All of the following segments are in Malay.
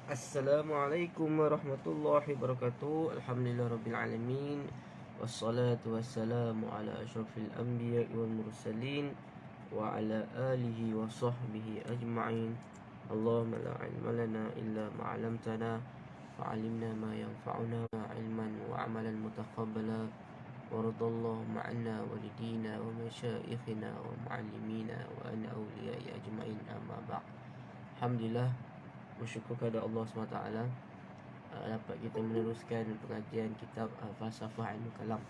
Assalamualaikum warahmatullahi wabarakatuh. Alhamdulillah rabbil alamin. Wassalatu wassalamu ala asyrafil anbiya'i wal mursalin wa ala alihi wa sahbihi ajma'in. Allahumma la ilma lana illa ma 'allamtana fa'alimna ma yanfa'una ilman wa 'amalan mutaqabbala. Waradallahu ma'ana walidina wa masyaikhina wa mu'allimina wa an awliya'i ajma'in, amma ba'd. Alhamdulillah, bersyukur kepada Allah SWT dapat kita meneruskan pengajian kitab Falsafah Ilmu Kalam.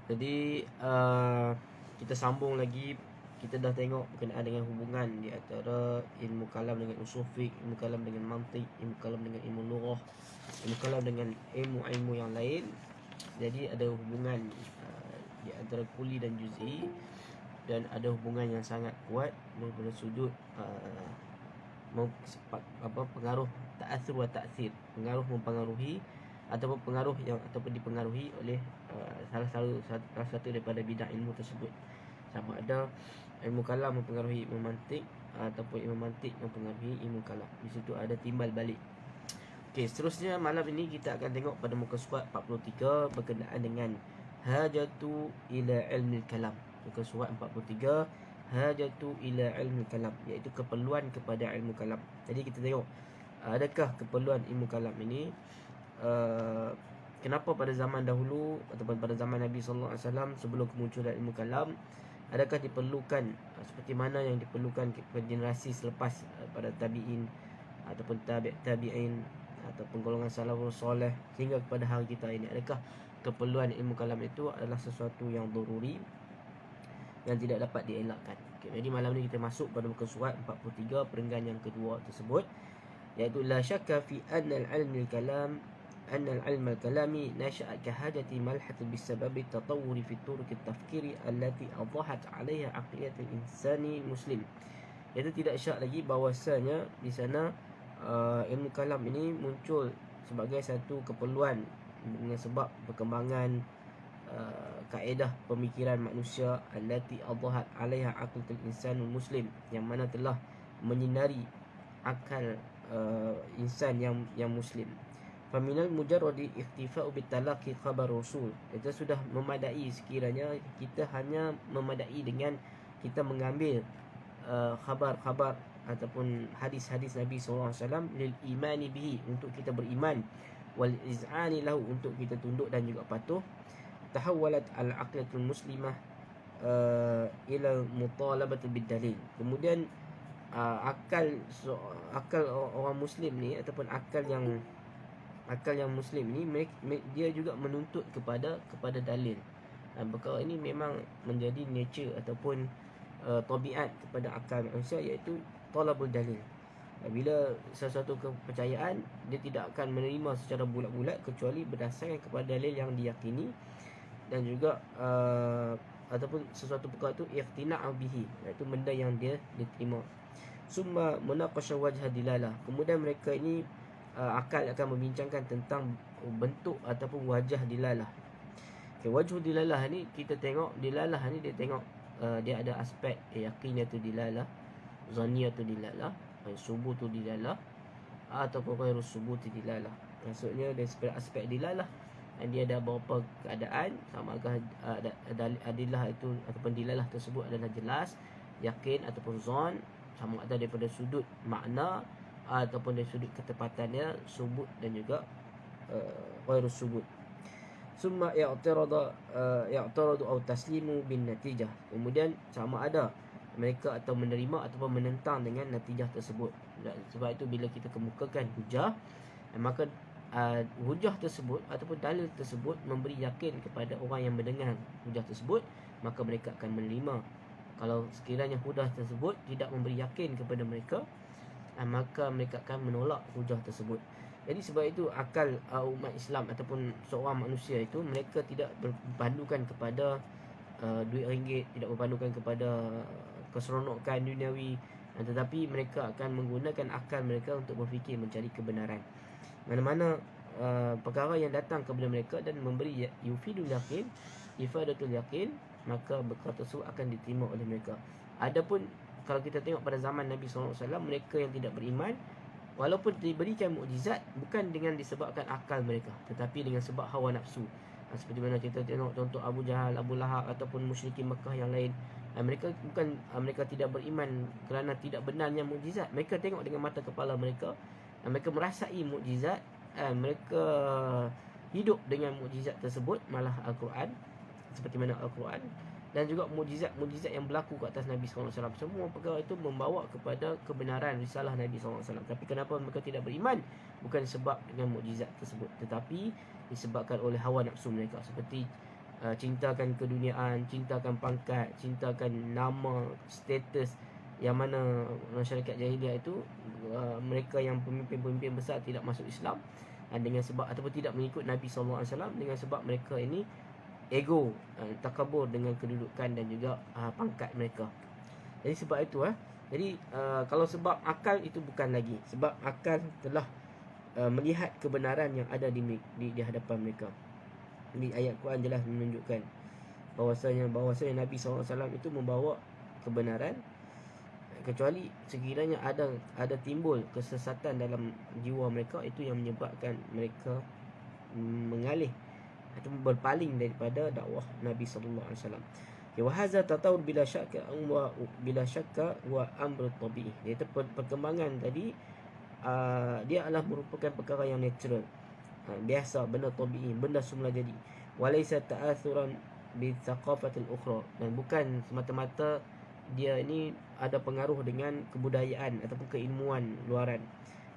Jadi kita sambung lagi. Kita dah tengok berkenaan dengan hubungan di antara ilmu kalam dengan usul fiqh, ilmu kalam dengan mantiq, ilmu kalam dengan ilmu lughah, ilmu kalam dengan ilmu-ilmu yang lain. Jadi ada hubungan di antara kuli dan juz'i, dan ada hubungan yang sangat kuat daripada sudut pengaruh ta'athur wa ta'thir, pengaruh mempengaruhi ataupun pengaruh yang ataupun dipengaruhi oleh salah satu daripada bidang ilmu tersebut. Sama ada ilmu kalam mempengaruhi ilmu mantiq ataupun ilmu mantiq mempengaruhi ilmu kalam. Di situ ada timbal balik. Okey, seterusnya malam ini kita akan tengok pada muka surat 43 berkenaan dengan hajatu ila ilmi kalam. Muka surat 43, hajatu ila ilmi kalam, iaitu keperluan kepada ilmu kalam. Jadi kita tengok adakah keperluan ilmu kalam ini, kenapa pada zaman dahulu ataupun pada zaman Nabi sallallahu alaihi wasallam sebelum kemunculan ilmu kalam, adakah diperlukan seperti mana yang diperlukan kepada generasi selepas pada tabi'in ataupun tabi'in ataupun golongan salafus soleh sehingga kepada hari kita ini. Adakah keperluan ilmu kalam itu adalah sesuatu yang daruri yang tidak dapat dielakkan. Okay, jadi malam ni kita masuk pada muka surat 43 perenggan yang kedua tersebut, iaitu la syakka fi anna al-ilm al-kalam anna al-ilm al-kalami nasha'a kahajati malhat bisabab at-tatawwur fi turuq at-tafkir allati adahat 'alayha aqliyat al-insani muslim. Iaitu tidak syak lagi bahawasanya di sana ilmu kalam ini muncul sebagai satu keperluan dengan sebab perkembangan kaedah pemikiran manusia allati adahat 'alaiha aqlatul insanul muslim, yang mana telah menyinari akal insan yang muslim. Faminal mujarradi iktifa'u bitalaqi khabar rasul, itu sudah memadai sekiranya kita hanya memadai dengan kita mengambil khabar-khabar ataupun hadis-hadis Nabi SAW lil imani bihi, untuk kita beriman, wal iz'ani lahu, untuk kita tunduk dan juga patuh. Tahawwalat al-aqlatul muslimah ila mutalabati bid-dalil. Kemudian akal orang muslim ni ataupun akal yang muslim ni, dia juga menuntut kepada dalil. Dan perkara ini memang menjadi nature ataupun tabiat kepada akal manusia, iaitu talabul dalil. Bila sesuatu kepercayaan, dia tidak akan menerima secara bulat-bulat kecuali berdasarkan kepada dalil yang diyakini, dan juga ataupun sesuatu perkara itu iqtina'u bihi, iaitu benda yang dia diterima. Summa munaqasha wajha dilalah, kemudian mereka ini akal akan membincangkan tentang bentuk ataupun wajah dilalah. Okay, wajhu dilalah ni kita tengok, dilalah ni dia tengok dia ada aspek yaqiniyatu dilalah, zaniyatu dilalah, subutu dilalah ataupun ghairus subuti dilalah. Maksudnya dari aspek dilalah, dan dia ada beberapa keadaan, sama ada adilah itu ataupun dilalah tersebut adalah jelas, yakin ataupun zon, sama ada daripada sudut makna ataupun dari sudut ketepatannya, subut dan juga ghairus subut. Summa ya'taradu atau taslimu bin natijah, kemudian sama ada mereka atau menerima ataupun menentang dengan natijah tersebut. Sebab itu bila kita kemukakan hujah, maka hujah tersebut ataupun dalil tersebut memberi yakin kepada orang yang mendengar hujah tersebut, maka mereka akan menerima. Kalau sekiranya hujah tersebut tidak memberi yakin kepada mereka, maka mereka akan menolak hujah tersebut. Jadi sebab itu akal umat Islam ataupun seorang manusia itu, mereka tidak berpandukan kepada duit ringgit, tidak berpandukan kepada keseronokan duniawi, tetapi mereka akan menggunakan akal mereka untuk berfikir, mencari kebenaran. Mana-mana perkara yang datang kepada mereka dan memberi yufidul yaqin, ifadatul yaqin, maka perkara tersebut akan diterima oleh mereka. Adapun kalau kita tengok pada zaman Nabi SAW, mereka yang tidak beriman, walaupun diberikan mukjizat bukan dengan disebabkan akal mereka, tetapi dengan sebab hawa nafsu. Seperti mana kita tengok contoh Abu Jahal, Abu Lahab ataupun musyrikin Mekah yang lain. Mereka tidak beriman kerana tidak benarnya mukjizat. Mereka tengok dengan mata kepala mereka, mereka merasai mukjizat, mereka hidup dengan mukjizat tersebut, malah Al-Quran, seperti mana Al-Quran dan juga mukjizat yang berlaku ke atas Nabi SAW. Semua perkara itu membawa kepada kebenaran risalah Nabi SAW. Tapi kenapa mereka tidak beriman? Bukan sebab dengan mukjizat tersebut, tetapi disebabkan oleh hawa nafsu mereka. Seperti cintakan keduniaan, cintakan pangkat, cintakan nama, status, yang mana masyarakat jahiliah itu mereka yang pemimpin-pemimpin besar tidak masuk Islam dengan sebab ataupun tidak mengikut Nabi SAW dengan sebab mereka ini ego, takabur dengan kedudukan dan juga pangkat mereka. Jadi sebab itu jadi kalau sebab akal itu bukan lagi, sebab akal telah melihat kebenaran yang ada di hadapan mereka. Ini ayat Quran jelas menunjukkan bahwasanya Nabi SAW itu membawa kebenaran, kecuali sekiranya ada timbul kesesatan dalam jiwa mereka, itu yang menyebabkan mereka mengalih atau berpaling daripada dakwah Nabi sallallahu alaihi wasallam. Wa hadza tatawur bila syakka wa amr tabi'i. Iaitu perkembangan tadi dia adalah merupakan perkara yang natural, biasa, benda tabi'i, benda semula jadi. Walaysa ta'athuran bi thaqafatil ukhra, dan bukan semata-mata dia ini ada pengaruh dengan kebudayaan ataupun keilmuan luaran.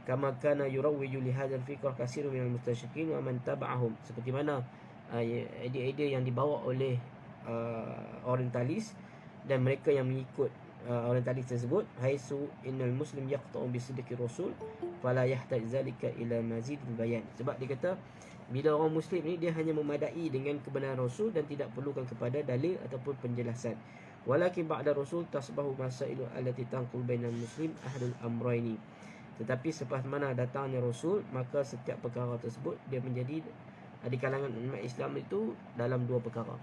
Kama kana yurawwiju li hadzal fikr katsirun minal mustasyriqin wa man taba'ahum, seperti mana idea-idea yang dibawa oleh orientalis dan mereka yang mengikut orientalis tersebut. Haisu innal muslim yaqta'u bi sidqi rasul fala yahtaj zalika ila mazidil bayan. Sebab dia kata bila orang muslim ni dia hanya memadai dengan kebenaran rasul dan tidak perlukan kepada dalil ataupun penjelasan. Walakin ba'da rasul tasbahu masailu allati tanqul bainal muslim ahlul amrayni. Tetapi selepas mana datangnya rasul, maka setiap perkara tersebut dia menjadi di kalangan umat Islam itu dalam dua perkara.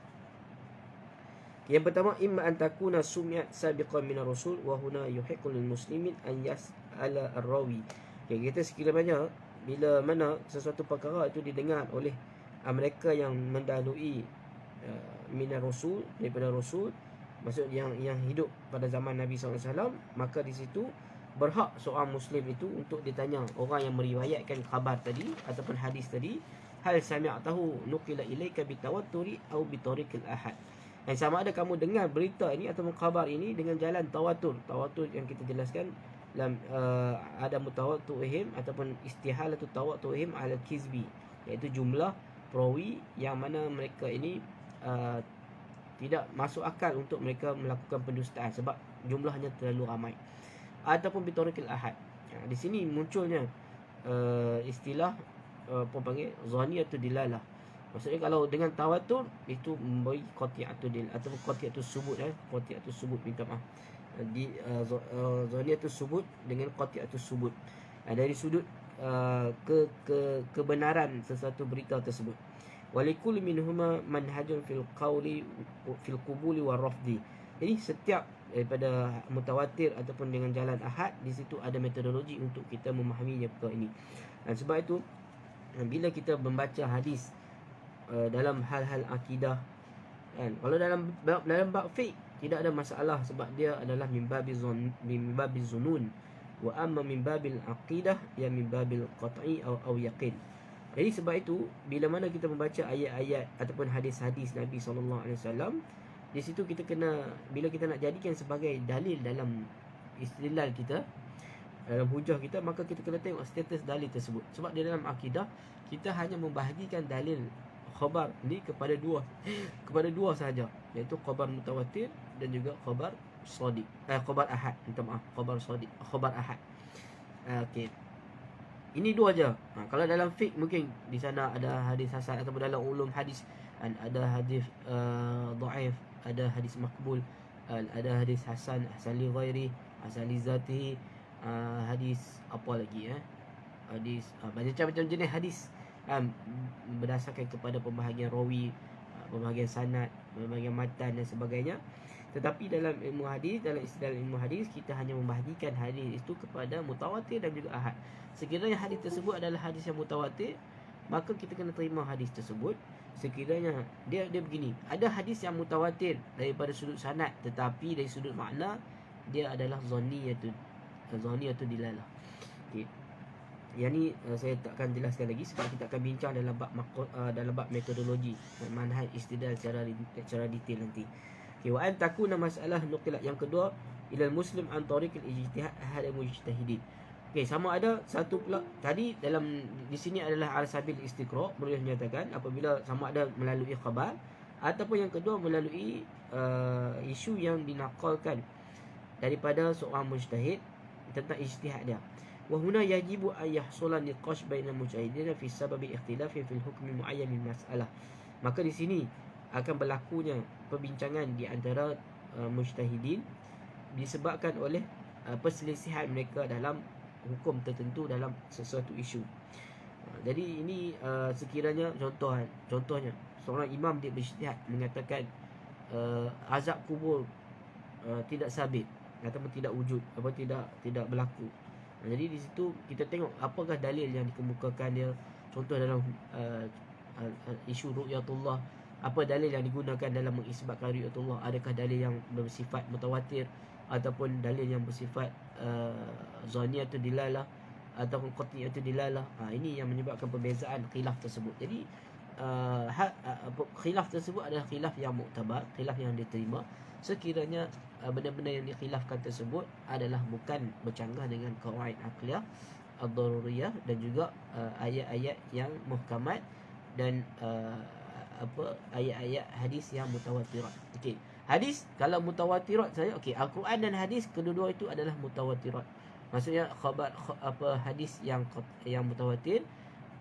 Yang pertama, imma an takuna sumi'at sabiqan minar rasul wa huna yuhiqqu lil muslimin an yas'ala ar-rawi. Kita sekiranya bila mana sesuatu perkara itu didengar oleh mereka yang mendahului minar rasul, daripada rasul, maksud yang hidup pada zaman Nabi SAW, maka di situ berhak seorang muslim itu untuk ditanya orang yang meriwayatkan khabar tadi ataupun hadis tadi, hal sami'tahu nuqila ilaika bitawatturi atau bitariqil ahad. Dan sama ada kamu dengar berita ini atau khabar ini dengan jalan tawatur. Tawatur yang kita jelaskan dalam ada mutawattuhim ataupun istihalatu tawattuhim ala kizbi, iaitu jumlah perawi yang mana mereka ini tidak masuk akal untuk mereka melakukan pendustaan sebab jumlahnya terlalu ramai. Ataupun bitariqil ahad. Di sini munculnya istilah apa panggil zaniyatul dilalah. Maksudnya kalau dengan tawatur itu memberi qati'atul dil ataupun qati'atul subut qati'atul subut, minta maaf. Di zaniyatul subut dengan qati'atul subut. Dari sudut kebenaran sesuatu berita tersebut. Walikul minhuma manhajun fil qawli fil qubuli war rafdi. Jadi setiap daripada mutawatir ataupun dengan jalan ahad, di situ ada metodologi untuk kita memahaminya perkara ini. Dan sebab itu bila kita membaca hadis dalam hal-hal akidah, kan, kalau dalam bab fiqh tidak ada masalah sebab dia adalah min babiz zunun, wa amma min babil aqidah ya min babil qat'i atau yaqin. Jadi sebab itu bila mana kita membaca ayat-ayat ataupun hadis-hadis Nabi SAW, di situ kita kena, bila kita nak jadikan sebagai dalil dalam istidlal kita, dalam hujah kita, maka kita kena tengok status dalil tersebut. Sebab di dalam akidah kita hanya membahagikan dalil khabar ni kepada dua sahaja, iaitu khabar mutawatir dan juga khabar shadiq, khabar ahad, minta maaf, khabar shadiq, khabar ahad. Okey. Ini dua aja. Kalau dalam fiqh mungkin di sana ada hadis hasan, ataupun dalam ulum hadis ada hadis dhaif, ada hadis makbul, ada hadis hasan, hasan li ghairi, hasan li zatihi, hadis apa lagi hadis macam-macam jenis hadis berdasarkan kepada pembahagian rawi, pembahagian sanad, pembahagian matan dan sebagainya. Tetapi dalam ilmu hadis, dalam istilah ilmu hadis, kita hanya membahagikan hadis itu kepada mutawatir dan juga ahad. Sekiranya hadis tersebut adalah hadis yang mutawatir, maka kita kena terima hadis tersebut. Sekiranya dia begini, ada hadis yang mutawatir daripada sudut sanad, tetapi dari sudut makna dia adalah zanniyatun dilalah. Okey. Yang ni saya tak akan jelaskan lagi sebab kita akan bincang dalam bab metodologi manhaj istidlal secara detail nanti. Okey, wa an takuna masalah nuqilat, yang kedua, ilal muslim an tariqil ijtihad ahad mujtahidin. Okey, sama ada satu pula tadi dalam di sini adalah al-sabil istiqra', boleh menyatakan apabila sama ada melalui khabar ataupun yang kedua melalui isu yang dinaqalkan daripada seorang mujtahid tentang ijtihad dia. Wa huna yajibu an yahsula niqash bainal mujtahidin fi sababi ikhtilafin fil hukm muayyan min mas'alah. Maka di sini akan berlakunya perbincangan di antara mujtahidin disebabkan oleh perselisihan mereka dalam hukum tertentu dalam sesuatu isu. Jadi ini sekiranya contohnya seorang imam dia berijtihad mengatakan azab kubur tidak sabit ataupun tidak wujud, tidak berlaku. Jadi di situ kita tengok apakah dalil yang dikemukakan dia. Contoh dalam isu ru'yatullah, apa dalil yang digunakan dalam mengisbatkan ru'yatullah? Adakah dalil yang bersifat mutawatir ataupun dalil yang bersifat zanniyatun dilalah ataupun qat'iyatun dilalah? Ini yang menyebabkan perbezaan khilaf tersebut. Jadi khilaf tersebut adalah khilaf yang muktabar, khilaf yang diterima sekiranya benda-benda yang dikhilafkan tersebut adalah bukan bercanggah dengan qawaid aqliyah ad-daruriyah dan juga ayat-ayat yang muhkamat dan ayat-ayat hadis yang mutawatirat. Okey, hadis kalau mutawatirat saja, okey, Al-Quran dan hadis kedua-dua itu adalah mutawatirat. Maksudnya khabar hadis yang mutawatir,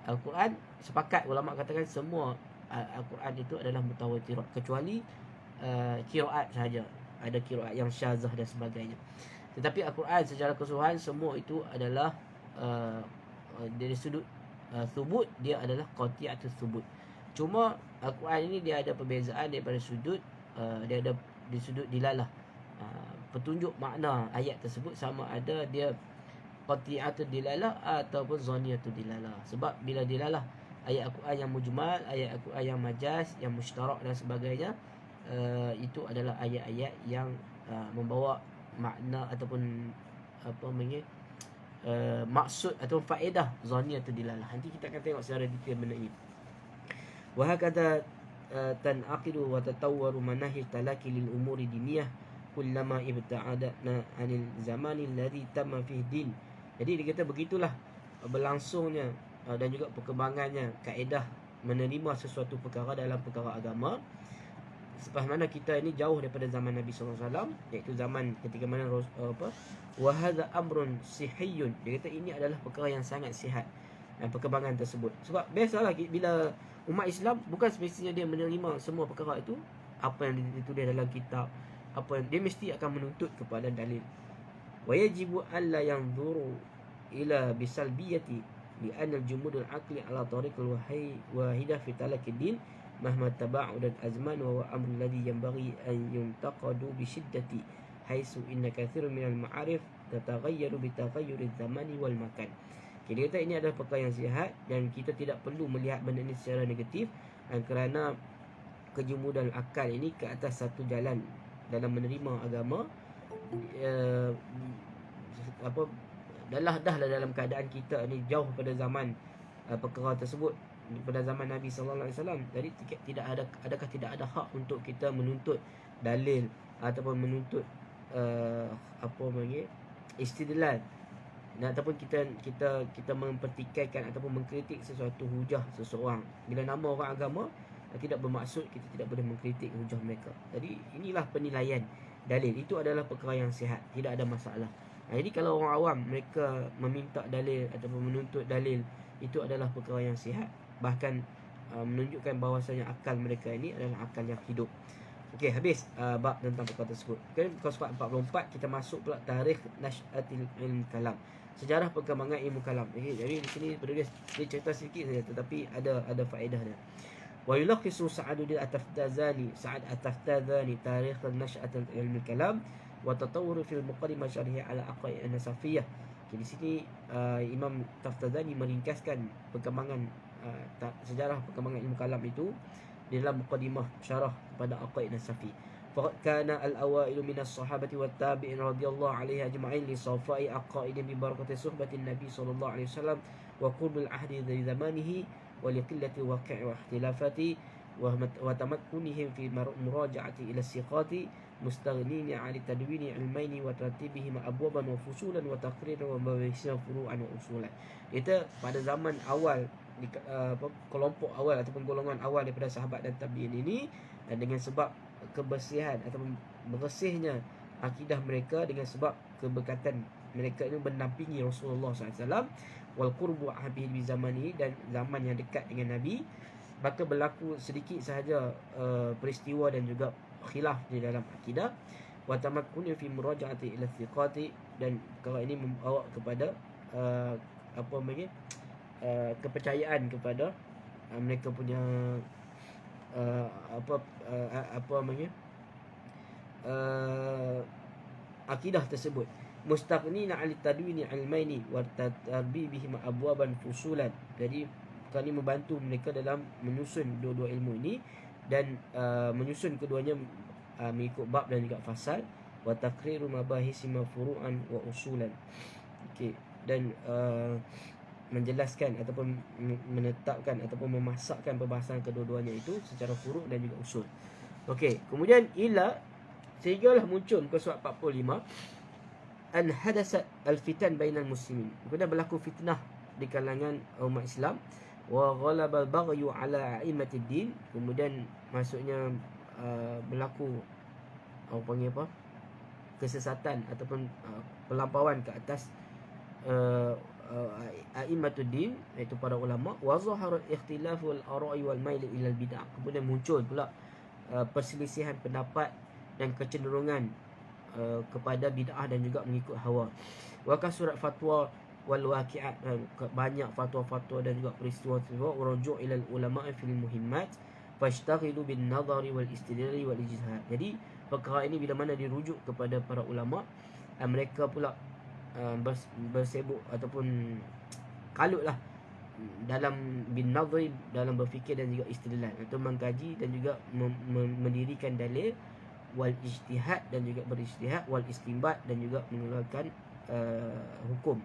Al-Quran sepakat ulama katakan semua Al-Quran itu adalah mutawatirat kecuali qiraat sahaja. Ada qiraat yang syazah dan sebagainya. Tetapi Al-Quran secara keseluruhan semua itu adalah dari sudut thubut dia adalah qati'atul thubut. Cuma Al-Quran ini dia ada perbezaan daripada sudut dia ada di sudut dilalah. Petunjuk makna ayat tersebut sama ada dia qati'atul dilalah ataupun zanniyatul dilalah. Sebab bila dilalah ayat Al-Quran yang mujmal, ayat Al-Quran yang majaz, yang mushtarak dan sebagainya, itu adalah ayat-ayat yang membawa makna ataupun maksud atau faedah zanniyatul dilalah. Nanti kita akan tengok secara detail benda ini. Wa hakadha tan'aqidu wa tatawwaru manahij talaqi lil umuri diniyah kullama ibta'adna 'anil zamani alladhi tamma fihi din. Jadi dia kata begitulah berlangsungnya dan juga perkembangannya kaedah menerima sesuatu perkara dalam perkara agama selepas mana kita ini jauh daripada zaman Nabi SAW, iaitu zaman ketika mana wa hadha amrun sihiyyun. Dia kata ini adalah perkara yang sangat sihat dan perkembangan tersebut. Sebab biasalah bila umat Islam bukan semestinya dia menerima semua perkara itu apa yang ditulis dalam kitab, apa yang dia mesti akan menuntut kepada dalil. Wa yajibu alla yanzuru ila bisalbiyati li anna al-jumud al-aqli ala tariq al-wahyi wahidah fi talaqi din mahma taba'ud al-azman wa huwa amru alladhi yanbaghi an yuntaqadu bi shiddati haitsu inna katsirun min al-ma'arif tataghayyaru bi taghayyuri az-zamani wal makan. Dia kata ini adalah perkara yang sihat dan kita tidak perlu melihat benda ini secara negatif kerana kejumudan akal ini ke atas satu jalan dalam menerima agama. Dah dalam keadaan kita ni jauh pada zaman perkara tersebut, pada zaman Nabi sallallahu alaihi wasallam. Jadi adakah tidak ada hak untuk kita menuntut dalil ataupun menuntut istidlal ataupun kita mempertikaikan ataupun mengkritik sesuatu hujah seseorang bila nama orang agama tidak bermaksud kita tidak boleh mengkritik hujah mereka. Jadi inilah penilaian dalil, itu adalah perkara yang sihat, tidak ada masalah. Jadi kalau orang awam mereka meminta dalil ataupun menuntut dalil, itu adalah perkara yang sihat, bahkan menunjukkan bahawasanya akal mereka ini adalah akal yang hidup. Okey, habis bab tentang perkara tersebut. Okay, muka surat 44 kita masuk pula tarikh nash'atil ilm kalam, sejarah perkembangan ilmu kalam. Okay, jadi di sini dia cerita sedikit saja tetapi ada faedah dia. Wa yulakhisu Sa'aduddin Sa'ad At-Taftazani tarikh nash'at ilmu kalam wa tatawur fil muqaddimah syarhiyah ala aqaid an-nasafiyah. Di sini Imam Taftazani meringkaskan perkembangan sejarah perkembangan ilmu kalam itu di dalam muqaddimah syarah kepada aqaid an-nasafi. Faqad kana al-awailu minas sahabati wat tabi'in radhiyallahu alaihi ajma'in li safai aqaidin bi barakati suhbatin nabi sallallahu alaihi wasallam wa qurbil ahdi dari zamanihi wa liqillati waqi' wa ikhtilafati wa tamakkunihim fi muraja'ati ila siqati mustaghnini 'ala tadwini ilmaini wa tartibihim abwaban wa fusulan wa taqriran wa mabahisa furu'an wa usulan. Itu pada zaman awal kelompok awal ataupun golongan awal daripada sahabat dan tabi'in ini, dan dengan sebab kebersihan ataupun bersihnya akidah mereka, dengan sebab keberkatan mereka ini mendampingi Rasulullah SAW, wal qurbu habib bi zamani, dan zaman yang dekat dengan Nabi, maka berlaku sedikit sahaja peristiwa dan juga khilaf di dalam akidah. Wa tamakkunu fi murajaati ila thiqati, dan kalau ini membawa kepada kepercayaan kepada mereka punya akidah tersebut. Mustaqnina 'ala tadwini ilmaini wa tarbibihim abwaban fusulan. Jadi kami membantu mereka dalam menyusun dua-dua ilmu ini, dan menyusun keduanya mengikut bab dan juga fasal, wa taqriru mabahisi furu'an wa usulan. Okey, dan menjelaskan ataupun menetapkan ataupun memasakkan perbahasan kedua-duanya itu secara furu' dan juga usul. Okey, kemudian sehinggalah muncul muka surat 45, an hadasat al-fitan bainal muslimin. Kemudian berlaku fitnah di kalangan umat Islam, wa ghalaba al-baghyu ala a'immatid din. Kemudian maksudnya berlaku kesesatan ataupun pelampauan ke atas a'imatuddin, iaitu para ulama. Wa zahara al-ikhtilaf wal ara'i wal mail ila al-bid'ah. Kemudian muncul pula perselisihan pendapat dan kecenderungan kepada bid'ah dan juga mengikut hawa. Wa kasurat fatwa wal waqi'at, banyak fatwa-fatwa dan juga peristiwa-peristiwa. Rujuk' ila al-ulama' fil muhimmat fashtaghilu bin nadhari wal istidlali wal ijtihad. Jadi perkara ini bila mana dirujuk kepada para ulama, mereka pula bersibuk ataupun kalutlah dalam bin nadhri, dalam berfikir dan juga istidlal, atau mengkaji dan juga mendirikan dalil, wal ijtihad dan juga berijtihad, wal istinbat dan juga mengeluarkan hukum,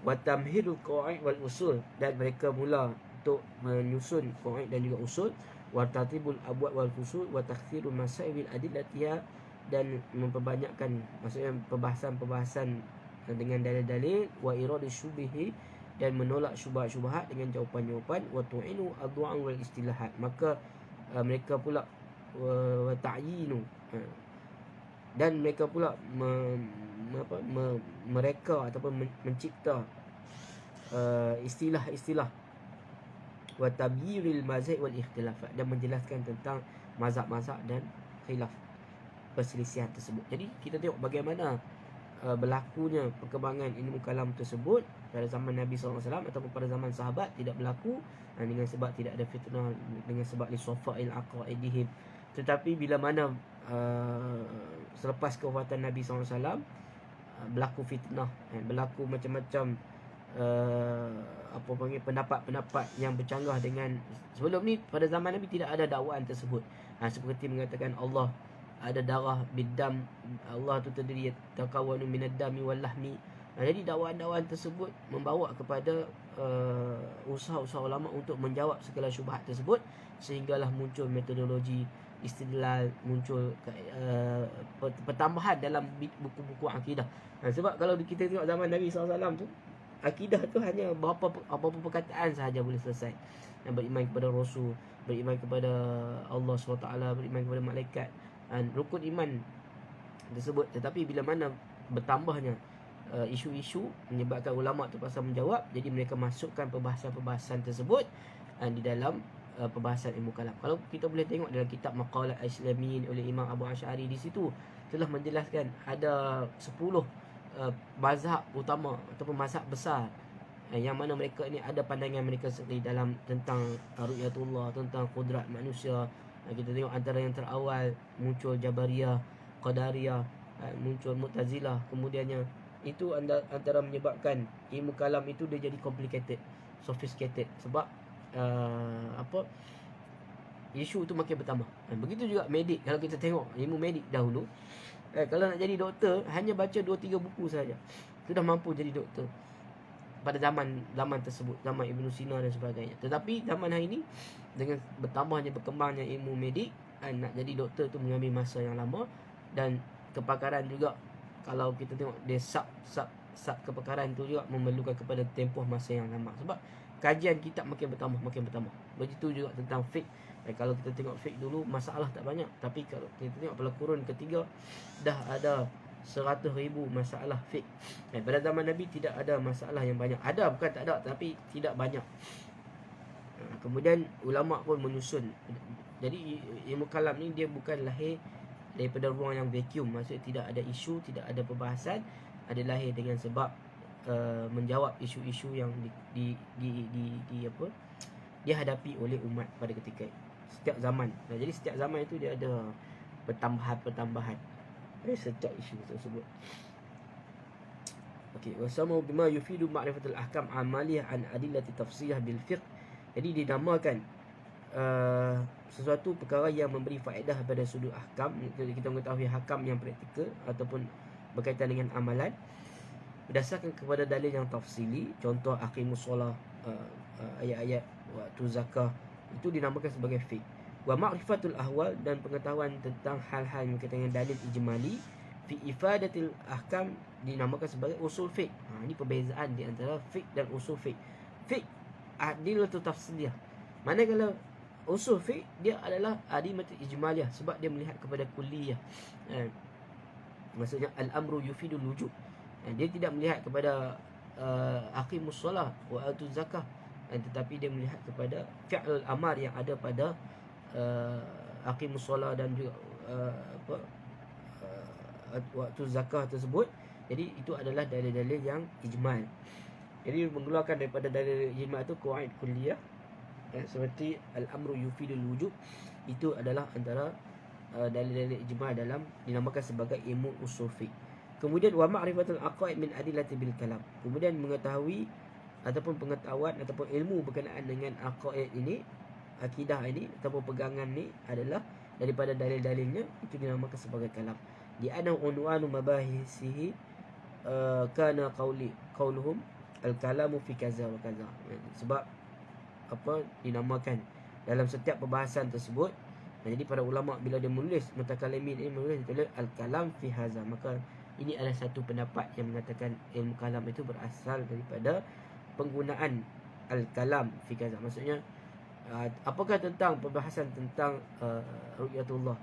wa tamhidul qawaid wal usul, dan mereka mula untuk menyusun qawaid dan juga usul, wa tartibul abwab wal fusul, wa takthirul masail adillatiha, dan memperbanyakkan maksudnya perbahasan dengan dalil-dalil, wa irad syubhi, dan menolak syubhat-syubhat dengan jawapan-jawapan, wa tu'inu addu'a wal istilahat. Maka mereka pula wa ta'yinu, dan mereka pula mereka ataupun mencipta istilah-istilah, wa tabyiril mazhab wal ikhtilafat, dan menjelaskan tentang mazhab-mazhab dan khilaf perselisihan tersebut. Jadi kita tengok bagaimana berlakunya perkembangan ilmu kalam tersebut pada zaman Nabi SAW ataupun pada zaman sahabat tidak berlaku, dengan sebab tidak ada fitnah, dengan sebab li safa'il aqaidihim. Tetapi bila mana selepas kewafatan Nabi SAW berlaku fitnah, berlaku macam-macam pendapat-pendapat yang bercanggah dengan sebelum ni. Pada zaman Nabi tidak ada dakwaan tersebut, seperti mengatakan Allah ada darah bidam, Allah tu terdiri takawanu minad dami wal lahmi. Jadi dakwaan-dakwaan tersebut membawa kepada usaha-usaha ulama untuk menjawab segala syubhat tersebut, sehinggalah muncul metodologi istidlal, muncul pertambahan dalam buku-buku akidah. Sebab kalau kita tengok zaman Nabi SAW tu, akidah tu hanya beberapa perkataan sahaja boleh selesai. Beriman kepada Rasul, beriman kepada Allah SWT, beriman kepada malaikat, rukun iman tersebut. Tetapi bila mana bertambahnya isu-isu menyebabkan ulama terpaksa menjawab, jadi mereka masukkan perbahasan-perbahasan tersebut di dalam perbahasan ilmu kalam. Kalau kita boleh tengok dalam kitab Maqalat Al-Islamin oleh Imam Abu Asy'ari, di situ telah menjelaskan ada 10 mazhab utama ataupun mazhab besar yang mana mereka ni ada pandangan mereka sendiri dalam tentang ru'yatullah, tentang kudrat manusia. Kita tengok antara yang terawal muncul Jabariyah, Qadariyah, muncul Mu'tazilah, kemudiannya itu antara menyebabkan ilmu kalam itu dia jadi complicated, sophisticated, sebab isu tu makin bertambah. Begitu juga medik. Kalau kita tengok ilmu medik dahulu, kalau nak jadi doktor hanya baca 2-3 buku saja sudah mampu jadi doktor pada zaman tersebut, zaman Ibn Sina dan sebagainya. Tetapi zaman hari ini dengan berkembangnya ilmu medik, nak jadi doktor tu mengambil masa yang lama, dan kepakaran juga, kalau kita tengok dia sub kepakaran tu juga memerlukan kepada tempoh masa yang lama, sebab kajian kitab makin bertambah. Begitu juga tentang fiqh. Kalau kita tengok fiqh dulu masalah tak banyak, tapi kalau kita tengok pada kurun ketiga dah ada 100,000 masalah fiqh. Pada zaman Nabi tidak ada masalah yang banyak. Ada, bukan tak ada, tapi tidak banyak. Kemudian ulama pun menyusun. Jadi ilmu kalam ni dia bukan lahir daripada ruang yang vacuum, maksudnya tidak ada isu, tidak ada perbahasan. Ada lahir dengan sebab menjawab isu-isu yang dihadapi oleh umat pada ketika setiap zaman. Jadi setiap zaman itu dia ada pertambahan setiap isu tersebut. Okey, wasama bima yufidu ma'rifatul ahkam amaliyah an adillati tafsirah bil fiqh. Jadi dinamakan sesuatu perkara yang memberi faedah pada sudut ahkam. Jadi kita mengetahui hakam yang praktikal ataupun berkaitan dengan amalan berdasarkan kepada dalil yang tafsili. Contoh aqimus solah, ayat-ayat waktu zakah, itu dinamakan sebagai fiqh. Wa ma'rifatul ahwal, dan pengetahuan tentang hal-hal yang berkaitan dengan dalil ijmali fi ifadatil ahkam dinamakan sebagai usul fiqh. Ini perbezaan di antara fiqh dan usul fiqh. Fiqh adilatu tafsiliyah, manakala usul fiqh dia adalah adimatu ijmaliyah, sebab dia melihat kepada kulliyah. Maksudnya al-amru yufidul wujub. Dia tidak melihat kepada aqimus solah wa atuz zakah, tetapi dia melihat kepada fi'lul amar yang ada pada aqimus solah dan juga waktu zakah tersebut. Jadi itu adalah dalil-dalil yang ijmal. Jadi mengeluarkan daripada dalil ijmal itu qawaid kulliyah, seperti al-amru yufidul wujub, itu adalah antara dalil-dalil ijmal dalam dinamakan sebagai ilmu usul fiqh. Kemudian wa ma'rifatul aqaid min adillati bil kalam. Kemudian mengetahui ataupun pengetahuan ataupun ilmu berkenaan dengan aqaid ini, akidah ini ataupun pegangan ni adalah daripada dalil-dalilnya, itu dinamakan sebagai kalam. Di ana unwanu mabahisihi kana qauluhum al-kalamu fi kaza wa kaza. Sebab dinamakan dalam setiap perbahasan tersebut. Jadi para ulama bila dia menulis mutakalimin ini menulis al-kalam fi haza, maka ini adalah satu pendapat yang mengatakan ilmu kalam itu berasal daripada penggunaan al-kalam fi kaza. Maksudnya apakah tentang perbahasan tentang ru'yatullah,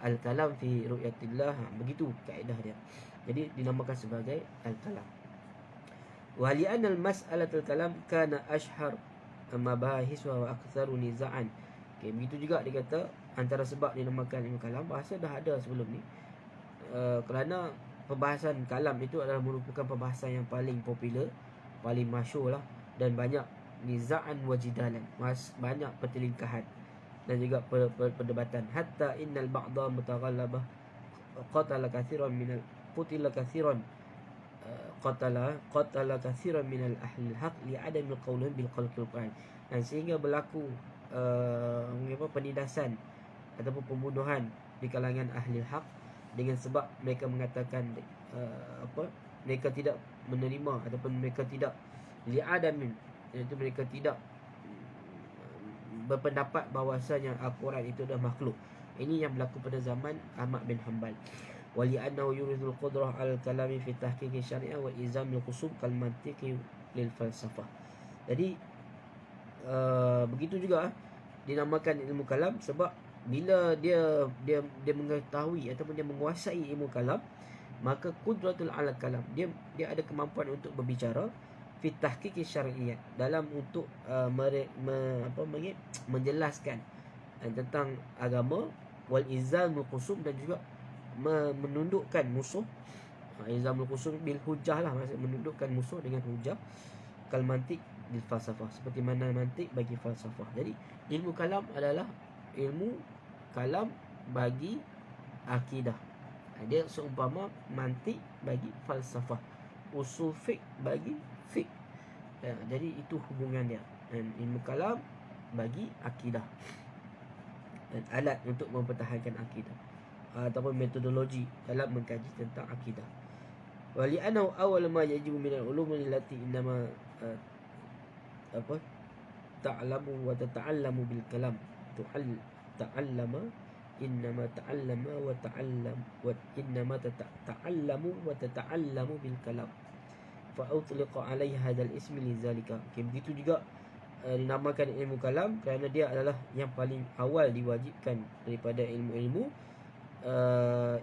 al-kalam fi ru'yatillah, begitu kaedah dia. Jadi dinamakan sebagai al-kalam. Wa li'anna al-mas'alatul kalam kana ashhar mabahis wa aktsaru nizaan. Okey, begitu juga dia kata antara sebab dinamakan ilmu kalam, bahasa dah ada sebelum ni. Kerana perbahasan kalam itu adalah merupakan perbahasan yang paling popular, paling masyhur lah, dan banyak nizaan wa jidalan, banyak pertelingkahan dan juga perdebatan. Hatta innal ba'dha mutaghallabah qatala kathiran minal minal ahli al-haq li'adami qawlihim bil khalqil Quran. Dan sehingga berlaku penindasan ataupun pembunuhan di kalangan ahli al-haq dengan sebab mereka mengatakan mereka tidak menerima ataupun mereka tidak li'adamin, iaitu mereka tidak berpendapat bahawasanya Al-Quran itu adalah makhluk. Ini yang berlaku pada zaman Ahmad bin Hanbal. Wali'annahu yuridul qudrah al-kalami fi tahqiqi syariah wa izamil qusub kal mantiqi lil falsafah. Jadi begitu juga dinamakan ilmu kalam, sebab bila dia mengetahui ataupun dia menguasai ilmu kalam, maka qudratul ala kalam, dia ada kemampuan untuk berbicara fi tahqiqi syariah, dalam untuk menjelaskan tentang agama, wal izamul qusum, dan juga menundukkan musuh. Izamul qusum bil hujjah lah, maksud menundukkan musuh dengan hujjah. kal mantiq bil falsafah, seperti mana mantik bagi falsafah. Jadi ilmu kalam adalah ilmu kalam bagi akidah. Dia seumpama mantik bagi falsafah, usul fiqh bagi fiqh. Jadi itu hubungan dia. Dan ilmu kalam bagi akidah, dan alat untuk mempertahankan akidah, ataupun metodologi dalam mengkaji tentang akidah. Wali anau awal ma yajibu min al-ulum allati innama ta'lamu wa tata'allamu bil kalam. Ta'allama innama ta'allama wa ta'allam wa innama ta'allamu wa tata'allamu bil kalam. Fa utliqa 'alaihi hadzal ismi lidzalika. Begitu juga dinamakan ilmu kalam kerana dia adalah yang paling awal diwajibkan daripada ilmu-ilmu.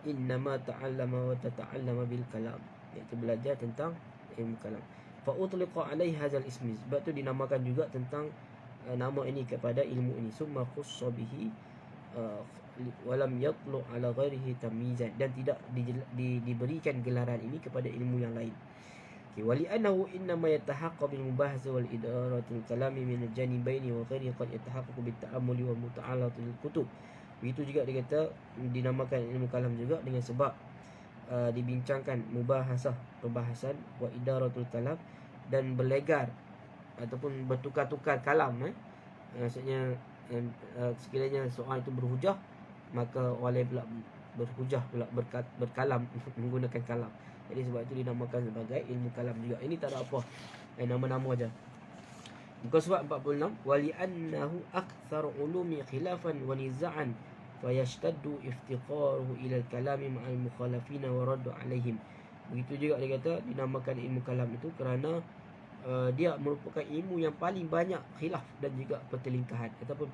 Innama ta'allama wa tata'allama bil kalam, iaitu belajar tentang ilmu kalam. Fa utliqa 'alaihi hadzal ismi, sebab tu dinamakan juga tentang nama ini kepada ilmu ini. Summa khussa bihi walam yatlu ala ghairihi tamyizan, dan tidak diberikan gelaran ini kepada ilmu yang lain. Wali annahu innama yatahaqqaq bil mubahasa wal idaratul kalami min al-janibaini wa ghairihi qad yatahaqqaq bit ta'ammuli wa muta'alatul kutub. Begitu juga dia kata dinamakan ilmu kalam juga dengan sebab dibincangkan mubahasah, perbahasan, wa idaratul kalam, dan berlegar ataupun bertukar-tukar kalam. Maksudnya sekiranya soal itu berhujah, maka oleh pula berhujah pula berkalam menggunakan kalam. Jadi sebab itu dinamakan sebagai ilmu kalam juga. Ini tak ada apa, nama-nama aja. Muka surat 46, wali annahu aktsar ulumi khilafan wa nizaan fa yashtaddu iftiqaruhu ila al-kalami ma'al mukhalafina wa raddu alaihim. Begitu juga dia kata dinamakan ilmu kalam itu kerana dia merupakan ilmu yang paling banyak khilaf dan juga pertelingkahan ataupun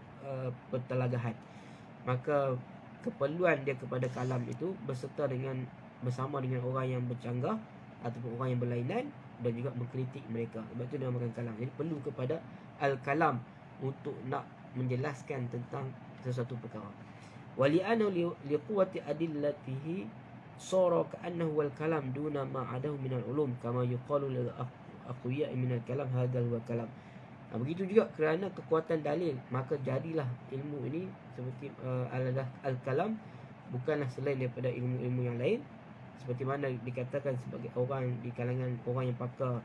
pertelagahan. Maka keperluan dia kepada kalam itu bersama dengan orang yang bercanggah ataupun orang yang berlainan, dan juga mengkritik mereka. Sebab itu dia dinamakan kalam. Jadi perlu kepada al-kalam untuk nak menjelaskan tentang sesuatu perkara. Wali'anu liquwati adillatihi sara ka'annahu wal kalam duna ma adahu minal ulum kama yuqalu lil aqwiya minal kalam hadzal wa kalam. Begitu juga kerana kekuatan dalil, maka jadilah ilmu ini seperti al-kalam bukanlah selain daripada ilmu-ilmu yang lain, seperti mana dikatakan sebagai orang di kalangan orang yang pakar,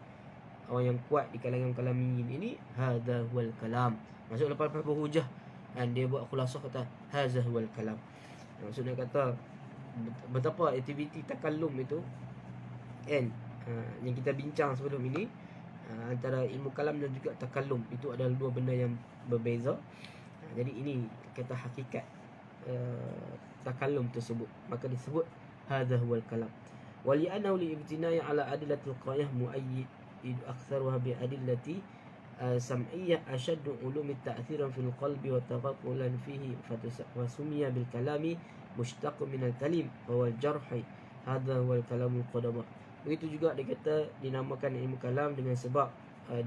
orang yang kuat di kalangan kalamiyin ini, hadza wal kalam. Maksud lepas berhujah, dan dia buat khulasah kata hadza wal kalam. Maksudnya kata betapa aktiviti takallum itu kan, yang kita bincang sebelum ini, antara ilmu kalam dan juga takallum itu adalah dua benda yang berbeza. Jadi ini kata hakikat takallum tersebut, maka disebut hadza huwal kalam. Wali annahu li ibtinai ala adillatil qiyah muayyid aktsaruha bi adillati sam'iyyah ashaddu ulumi ta'thiran fil qalbi wa taqaqulan fihi fasumiya bil kalami mushtaq min al kalim wa wal jarhi hadza huwal kalamul qadama. Begitu juga dia kata dinamakan ilmu kalam dengan sebab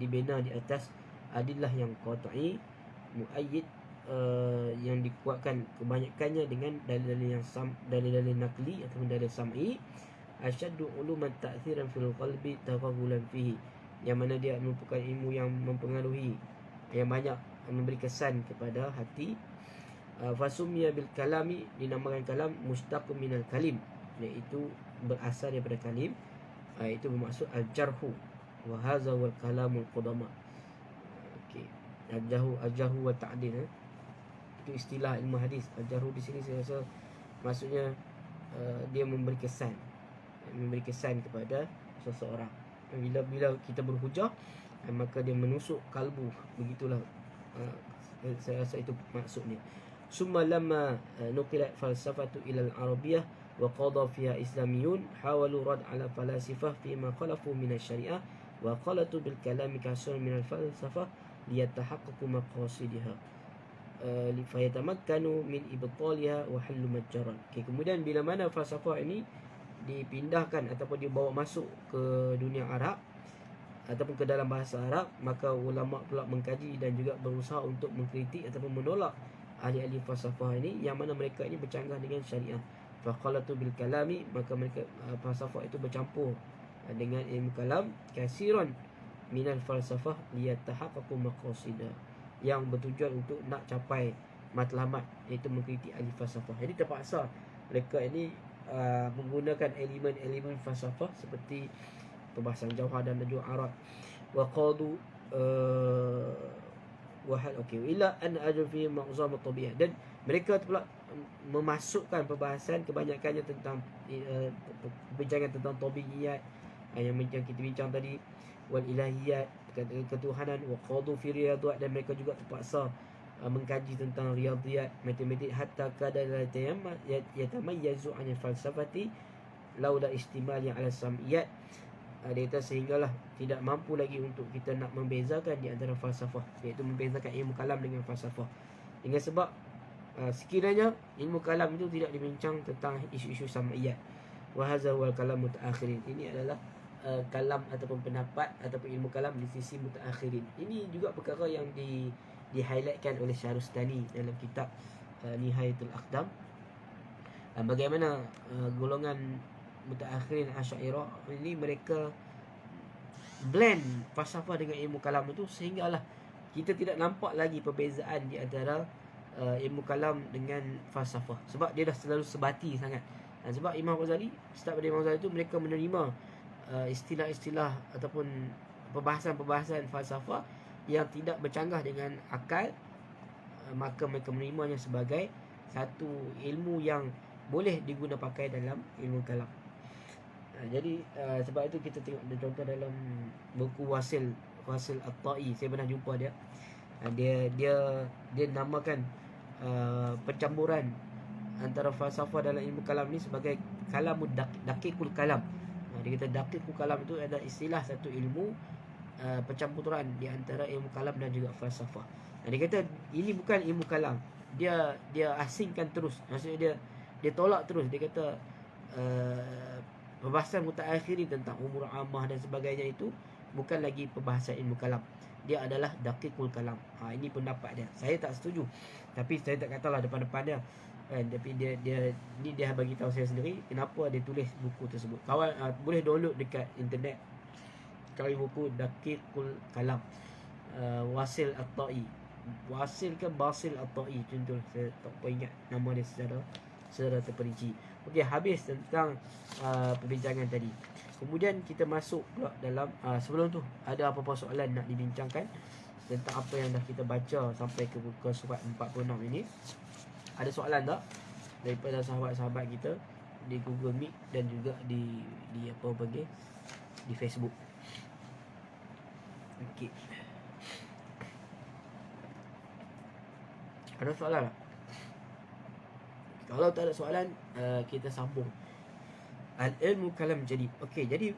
dibina di atas adillah yang qat'i, muayyid, yang dikuatkan kebanyakannya dengan dalil-dalil yang dalil-dalil nakli ataupun dalil sam'i. Asyaddu uluman ta'thiran fil qalbi taghagulan fihi, yang mana dia merupakan ilmu yang mempengaruhi, yang banyak memberi kesan kepada hati. Fasumiyya bil kalami, dinamakan kalam mustaqim minal kalim, iaitu berasal daripada kalim. Itu bermaksud al-jarhu wa hadza wal kalamul qudama. Okey, al-jarhu wa ta'dil, itu istilah ilmu hadis. Al-jarhu di sini saya rasa maksudnya dia memberi kesan kepada seseorang. Bila kita berhujah, maka dia menusuk kalbu, begitulah. Saya rasa itu maksudnya. Summa lamma nuqilat falsafatu ila al-arabiyyah wa qada fiha islamiyun hawalu rad ala falasifah fima khalafu min asy-syari'ah wa qalatu bil kalami kasr min al-falsafah liyatahaqqaqu maqasidiha fayatamakkanu min ibtaliha wa hallu majjaran. Kemudian bila mana falsafah ini dipindahkan ataupun dibawa masuk ke dunia Arab ataupun ke dalam bahasa Arab, maka ulama pula mengkaji dan juga berusaha untuk mengkritik ataupun menolak ahli-ahli falsafah ini yang mana mereka ini bercanggah dengan syariah. Faqalatu bil kalami, maka mereka falsafah itu bercampur dengan ilmu kalam kasiran minal falsafah liyatahaqqaqu maqasida, yang bertujuan untuk nak capai matlamat, iaitu mengkritik ahli falsafah. Jadi terpaksa mereka ini menggunakan elemen-elemen falsafah seperti perbahasan jauhar dan najwa arad wa qadu wahal ila an ajul fi ma'zam at-tabi'ah, dan mereka pula memasukkan perbahasan kebanyakannya tentang perbincangan tentang tabiiyat yang kita bincang tadi, wal ilahiyat, ketuhanan, wa qadu fi riyadiyat, dan mereka juga terpaksa mengkaji tentang riyadiyat, matematik, hatta kadala yatamayyazu an falsafati laula istimal yang ala sam'iyat. Dia kata sehinggalah tidak mampu lagi untuk kita nak membezakan di antara falsafah, iaitu membezakan ilmu kalam dengan falsafah, dengan sebab sekiranya ilmu kalam itu tidak dibincang tentang isu-isu sam'iyat. Wa hadza wal kalam mutaakhirin, ini adalah kalam ataupun pendapat ataupun ilmu kalam di sisi mutaakhirin. Ini juga perkara yang di-highlightkan oleh Syahrustani dalam kitab Nihayatul Aqdam. Bagaimana golongan mutaakhirin Asy'ariyah ini mereka blend falsafah dengan ilmu kalam itu, sehinggalah kita tidak nampak lagi perbezaan di antara ilmu kalam dengan falsafah, sebab dia dah selalu sebati sangat. Sebab Imam Ghazali, start pada Imam Ghazali itu mereka menerima istilah-istilah ataupun perbahasan-perbahasan falsafah yang tidak bercanggah dengan akal, maka mereka menerimanya sebagai satu ilmu yang boleh diguna pakai dalam ilmu kalam. Jadi sebab itu kita tengok contoh dalam buku Wasil At-Ta'i, saya pernah jumpa dia. Dia namakan pencamburan antara falsafah dalam ilmu kalam ni sebagai kalamud daqiqul kalam. Dia kata daqiqul kalam itu adalah istilah satu ilmu pencampuran di antara ilmu kalam dan juga falsafah. Dia kata ini bukan ilmu kalam, dia asingkan terus, maksudnya dia tolak terus. Dia kata perbahasan mutaakhirin tentang umur ammah dan sebagainya itu bukan lagi perbahasan ilmu kalam, dia adalah daqiqul kalam. Ini pendapat dia. Saya tak setuju, tapi saya tak katalah depan-depan dia. Tapi dia bagi tahu saya sendiri kenapa dia tulis buku tersebut. Kawan boleh download dekat internet, cari buku Daqiqul Kalam, Wasil At-Ta'i. Wasil ke Basil At-Ta'i, contoh, saya tak ingat nama dia secara terperinci. Okey, habis tentang perbincangan tadi. Kemudian kita masuk pula dalam sebelum tu ada apa-apa soalan nak dibincangkan tentang apa yang dah kita baca sampai ke buku surat 46 ini? Ada soalan tak daripada sahabat-sahabat kita di Google Meet dan juga di apa panggil, di Facebook? Okey. Ada soalan tak? Kalau tak ada soalan, kita sambung al-ilmu kalam jadid. Okey, jadi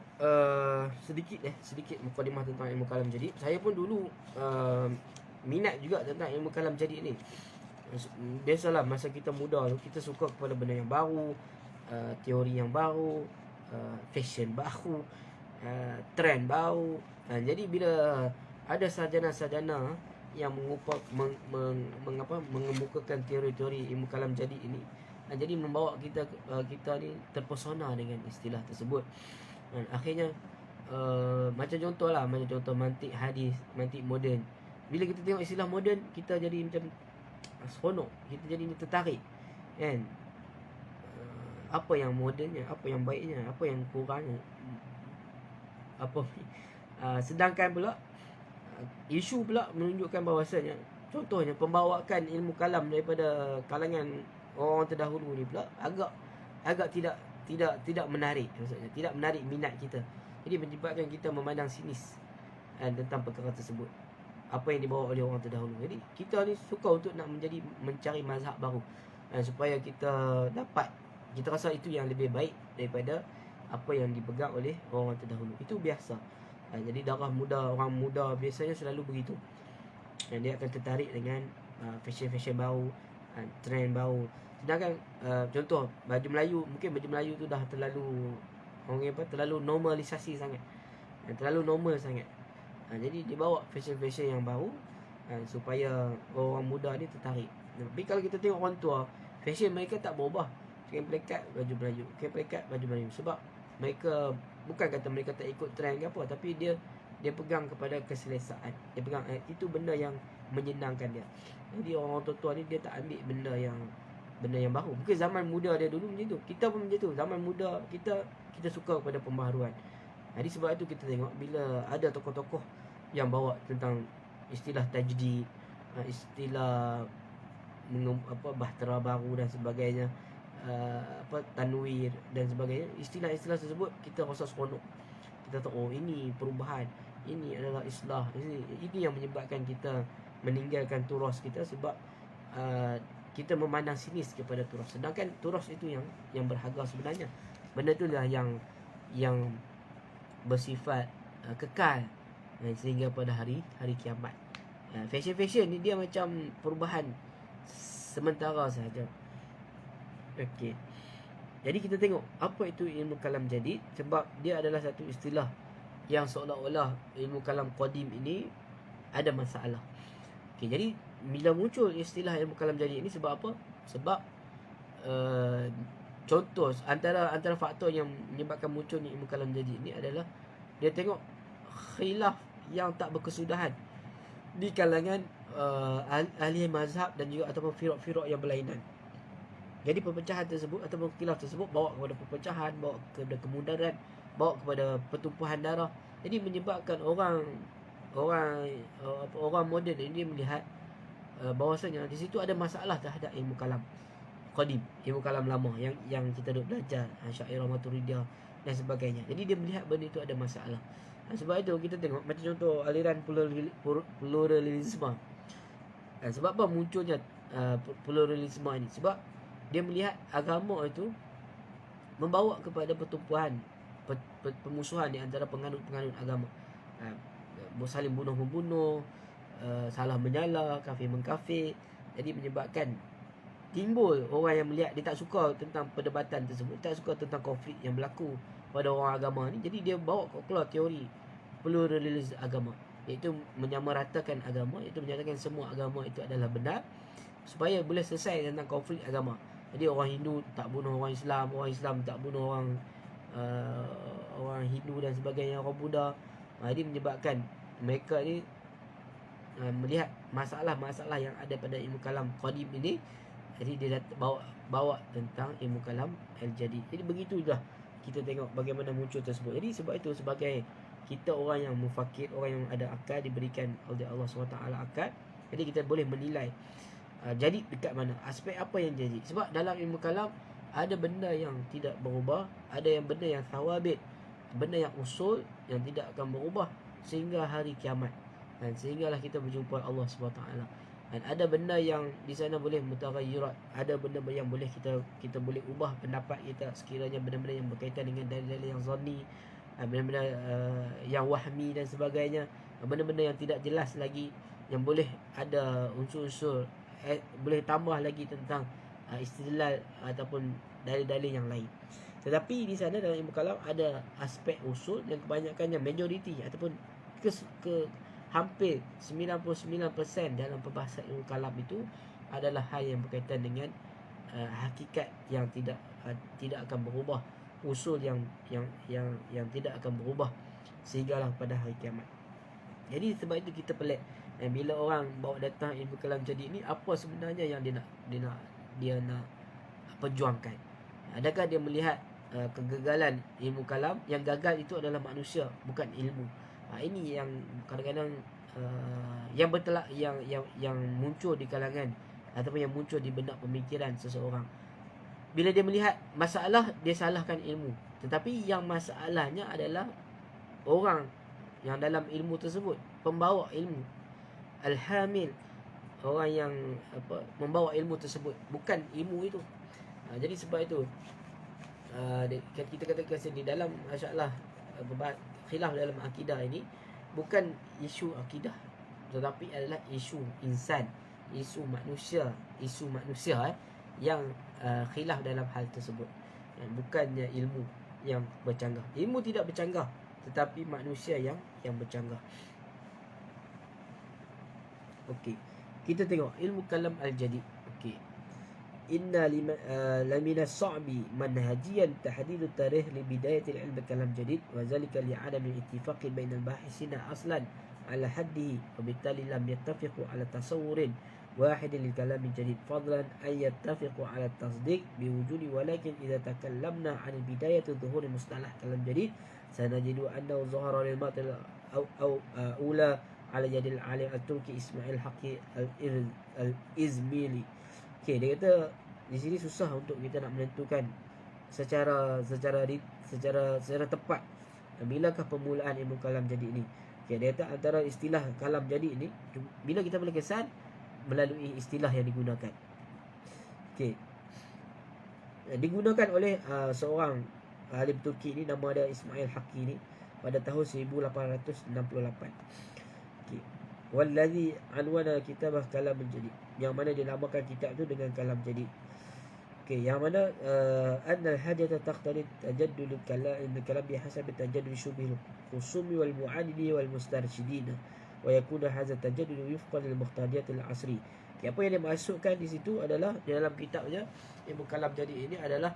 sedikit mukadimah tentang ilmu kalam jadid. Saya pun dulu minat juga tentang ilmu kalam jadid ni. Biasalah masa kita muda tu kita suka kepada benda yang baru, teori yang baru, fashion baru, trend baru. Jadi bila ada sarjana-sarjana yang mengemukakan teori-teori ilmu kalam jadid ini, jadi membawa kita ni terpesona dengan istilah tersebut. Akhirnya macam contoh mantik hadis, mantik moden. Bila kita tengok istilah moden, kita jadi macam seronok, kita jadi tertarik, kan? Apa yang modennya, apa yang baiknya, apa yang kurangnya, apa sedangkan pula isu pula menunjukkan bahawasanya, contohnya pembawakan ilmu kalam daripada kalangan orang terdahulu ni pula agak tidak menarik, maksudnya tidak menarik minat kita. Jadi menyebabkan kita memandang sinis tentang perkara tersebut, apa yang dibawa oleh orang terdahulu. Jadi kita ni suka untuk nak mencari mazhab baru, supaya kita rasa itu yang lebih baik daripada apa yang dipegang oleh orang terdahulu. Itu biasa. Jadi orang muda biasanya selalu begitu. Dia akan tertarik dengan fashion baru, trend baru. Sedangkan contoh baju Melayu, mungkin baju Melayu tu dah terlalu normalisasi sangat, terlalu normal sangat. Jadi dia bawa fashion yang baru supaya orang muda ni tertarik. Tapi kalau kita tengok orang tua, fashion mereka tak berubah. Kain pelikat baju Melayu, sebab mereka bukan kata mereka tak ikut trend ke apa, tapi dia dia pegang kepada keselesaan. Dia pegang itu benda yang menyenangkan dia. Jadi orang tua ni dia tak ambil benda yang baru. Mungkin zaman muda dia dulu macam tu. Kita pun macam tu. Zaman muda kita suka kepada pembaharuan. Jadi sebab itu kita tengok bila ada tokoh-tokoh yang bawa tentang istilah tajdid, istilah bahtera baru dan sebagainya, tanwir dan sebagainya, istilah-istilah tersebut kita rasa seronok. Kita tahu ini perubahan, ini adalah islah. Ini yang menyebabkan kita meninggalkan turas kita sebab kita memandang sinis kepada turas. Sedangkan turas itu yang berharga sebenarnya. Benda itulah yang bersifat kekal sehingga pada hari kiamat. Fashion ni dia macam perubahan sementara sahaja. Okey. Jadi kita tengok apa itu ilmu kalam jadid, sebab dia adalah satu istilah yang seolah-olah ilmu kalam qadim ini ada masalah. Okey, jadi bila muncul istilah ilmu kalam jadid ini sebab apa? Sebab contoh antara faktor yang menyebabkan munculnya ilmu kalam jadid ini adalah dia tengok khilaf yang tak berkesudahan di kalangan ahli mazhab dan juga ataupun firaq-firaq yang berlainan. Jadi perpecahan tersebut ataupun khilaf tersebut bawa kepada perpecahan, bawa kepada kemudaran, bawa kepada pertumpahan darah. Jadi menyebabkan orang moden ini melihat bahawasanya di situ ada masalah terhadap ilmu kalam qadim, ilmu kalam lama yang kita duk belajar, Asy'ariyah, Maturidiyah dan sebagainya. Jadi dia melihat benda itu ada masalah. Sebab itu kita tengok macam contoh aliran pluralisme. Sebab apa munculnya pluralisme ini? Sebab dia melihat agama itu membawa kepada pertumbuhan, permusuhan di antara penganut-penganut agama. Saling bunuh-membunuh, salah menyala, kafir mengkafir. Jadi menyebabkan timbul orang yang melihat dia tak suka tentang perdebatan tersebut, tak suka tentang konflik yang berlaku pada orang agama ni. Jadi dia bawa keluar teori pluralisme agama, iaitu menyamaratakan agama, iaitu menyatakan semua agama itu adalah benar supaya boleh selesai tentang konflik agama. Jadi orang Hindu tak bunuh orang Islam tak bunuh orang Hindu dan sebagainya, orang Buddha. Jadi menyebabkan mereka ni melihat masalah-masalah yang ada pada ilmu kalam qadim ini. Jadi dia bawa tentang ilmu kalam al-jadid. Jadi begitulah kita tengok bagaimana muncul tersebut. Jadi sebab itu sebagai kita orang yang mufakir, orang yang ada akal, diberikan oleh Allah SWT akal, jadi kita boleh menilai jadid dekat mana, aspek apa yang jadid. Sebab dalam ilmu kalam ada benda yang tidak berubah, ada yang benda yang thawabit, benda yang usul yang tidak akan berubah sehingga hari kiamat. Dan sehinggalah kita berjumpa Allah SWT. Dan ada benda yang di sana boleh mutaghayirat, ada benda yang boleh kita boleh ubah pendapat kita sekiranya benda-benda yang berkaitan dengan dalil-dalil yang zanni, benda-benda yang wahmi dan sebagainya, benda-benda yang tidak jelas lagi, yang boleh ada unsur-unsur boleh tambah lagi tentang istidlal ataupun dalil-dalil yang lain. Tetapi di sana dalam ilmu kalam ada aspek usul yang kebanyakannya majoriti ataupun hampir 99% dalam perbahasan ilmu kalam itu adalah hal yang berkaitan dengan hakikat yang tidak akan berubah, usul yang tidak akan berubah sehinggalah pada hari kiamat. Jadi sebab itu kita pelik bila orang bawa datang ilmu kalam jadi ini, apa sebenarnya yang dia nak perjuangkan? Adakah dia melihat kegagalan ilmu kalam? Yang gagal itu adalah manusia, bukan ilmu. Ini yang kadang-kadang yang bertelak yang muncul di kalangan ataupun yang muncul di benak pemikiran seseorang. Bila dia melihat masalah, dia salahkan ilmu. Tetapi yang masalahnya adalah orang yang dalam ilmu tersebut, pembawa ilmu, al-hamil, orang yang membawa ilmu tersebut, bukan ilmu itu. Jadi sebab itu kita katakan di dalam masalah khilaf dalam akidah ini bukan isu akidah, tetapi adalah isu insan, isu manusia yang khilaf dalam hal tersebut. Bukannya ilmu yang bercanggah. Ilmu tidak bercanggah, tetapi manusia yang bercanggah. Okey, kita tengok ilmu kalam al-jadid. Okey, inna lamina sa'bi manhajiyan tahdid tarikh li bidayat al-ilm kalam jadid wa zalika li adam al-ittifaq bain al-bahisina aslan ala haddihi wa bittali lam yattafiqu ala tasawwurin واحد للكلام الجديد فضلا أن يتفقوا على التصديق بوجود ولكن إذا تكلمنا عن بداية ظهور مصطلح كلام جديد سنجد أنه ظهر للمطل أو أولى على يد العالم التركي إسماعيل حقي الإزميلي. Okay, dia kata di sini susah untuk kita nak menentukan secara tepat bilakah permulaan ilmu kalam jadi ini. Okay, dia kata antara istilah kalam jadi ini bila kita boleh kesan melalui istilah yang digunakan. Okey. Digunakan oleh seorang alim Turki ni, nama dia Ismail Haqqi ni, pada tahun 1868. Okey. Wallazi anwana kitabah kalam jadid, yang mana dia namakan kitab tu dengan kalam jadid. Okey, yang mana anna al-hajata taqtadi tajaddud al-kalam bihasab tajaddud syubhil khusumi wal mu'adidi wal mustarshidin wa yakuna hadha tajaddud wifqan lil muqtadiyat al-asri. Apa yang dia masukkan di situ adalah di dalam kitabnya ilmu kalam jadi ini adalah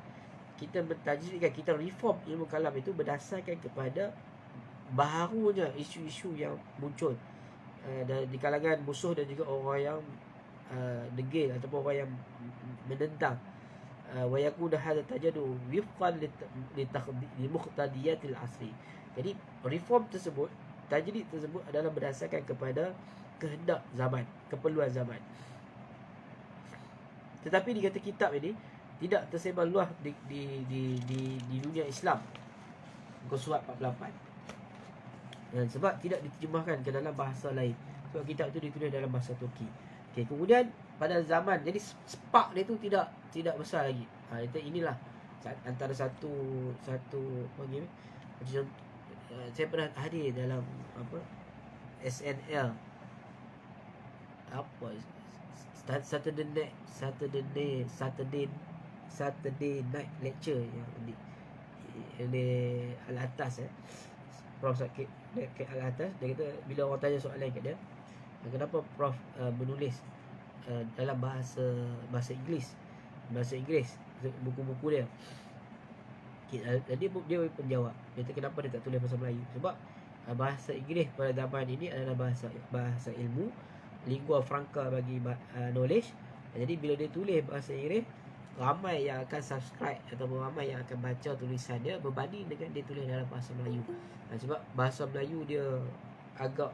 kita mentajdidkan, kita reform ilmu kalam itu berdasarkan kepada baharunya isu-isu yang muncul di kalangan musuh dan juga orang yang degil ataupun orang yang menentang. Wa yakuna hadha tajaddud wifqan li muqtadiyat al-asri. Jadi reform tersebut, tajdid tersebut adalah berdasarkan kepada kehendak zaman, keperluan zaman. Tetapi dikata kitab ini tidak tersebar luas di dunia Islam. Muka surat 48. Dan sebab tidak diterjemahkan ke dalam bahasa lain. Sebab kitab itu ditulis dalam bahasa Turki. Okey, kemudian pada zaman, jadi spark dia tu tidak besar lagi. Inilah antara satu macam saya pernah hadir dalam SNL Saturday night lecture yang di Al-Atas Prof Sakit Al-Atas. Dia kata bila orang tanya soalan kat dia, kenapa Prof menulis dalam bahasa Inggeris buku-buku dia. Jadi dia penjawab, dia kata kenapa dia tak tulis bahasa Melayu. Sebab bahasa Inggeris pada zaman ini adalah bahasa ilmu, lingua franca bagi knowledge. Jadi bila dia tulis bahasa Inggeris, ramai yang akan subscribe ataupun ramai yang akan baca tulisan dia berbanding dengan dia tulis dalam bahasa Melayu. Sebab bahasa Melayu dia agak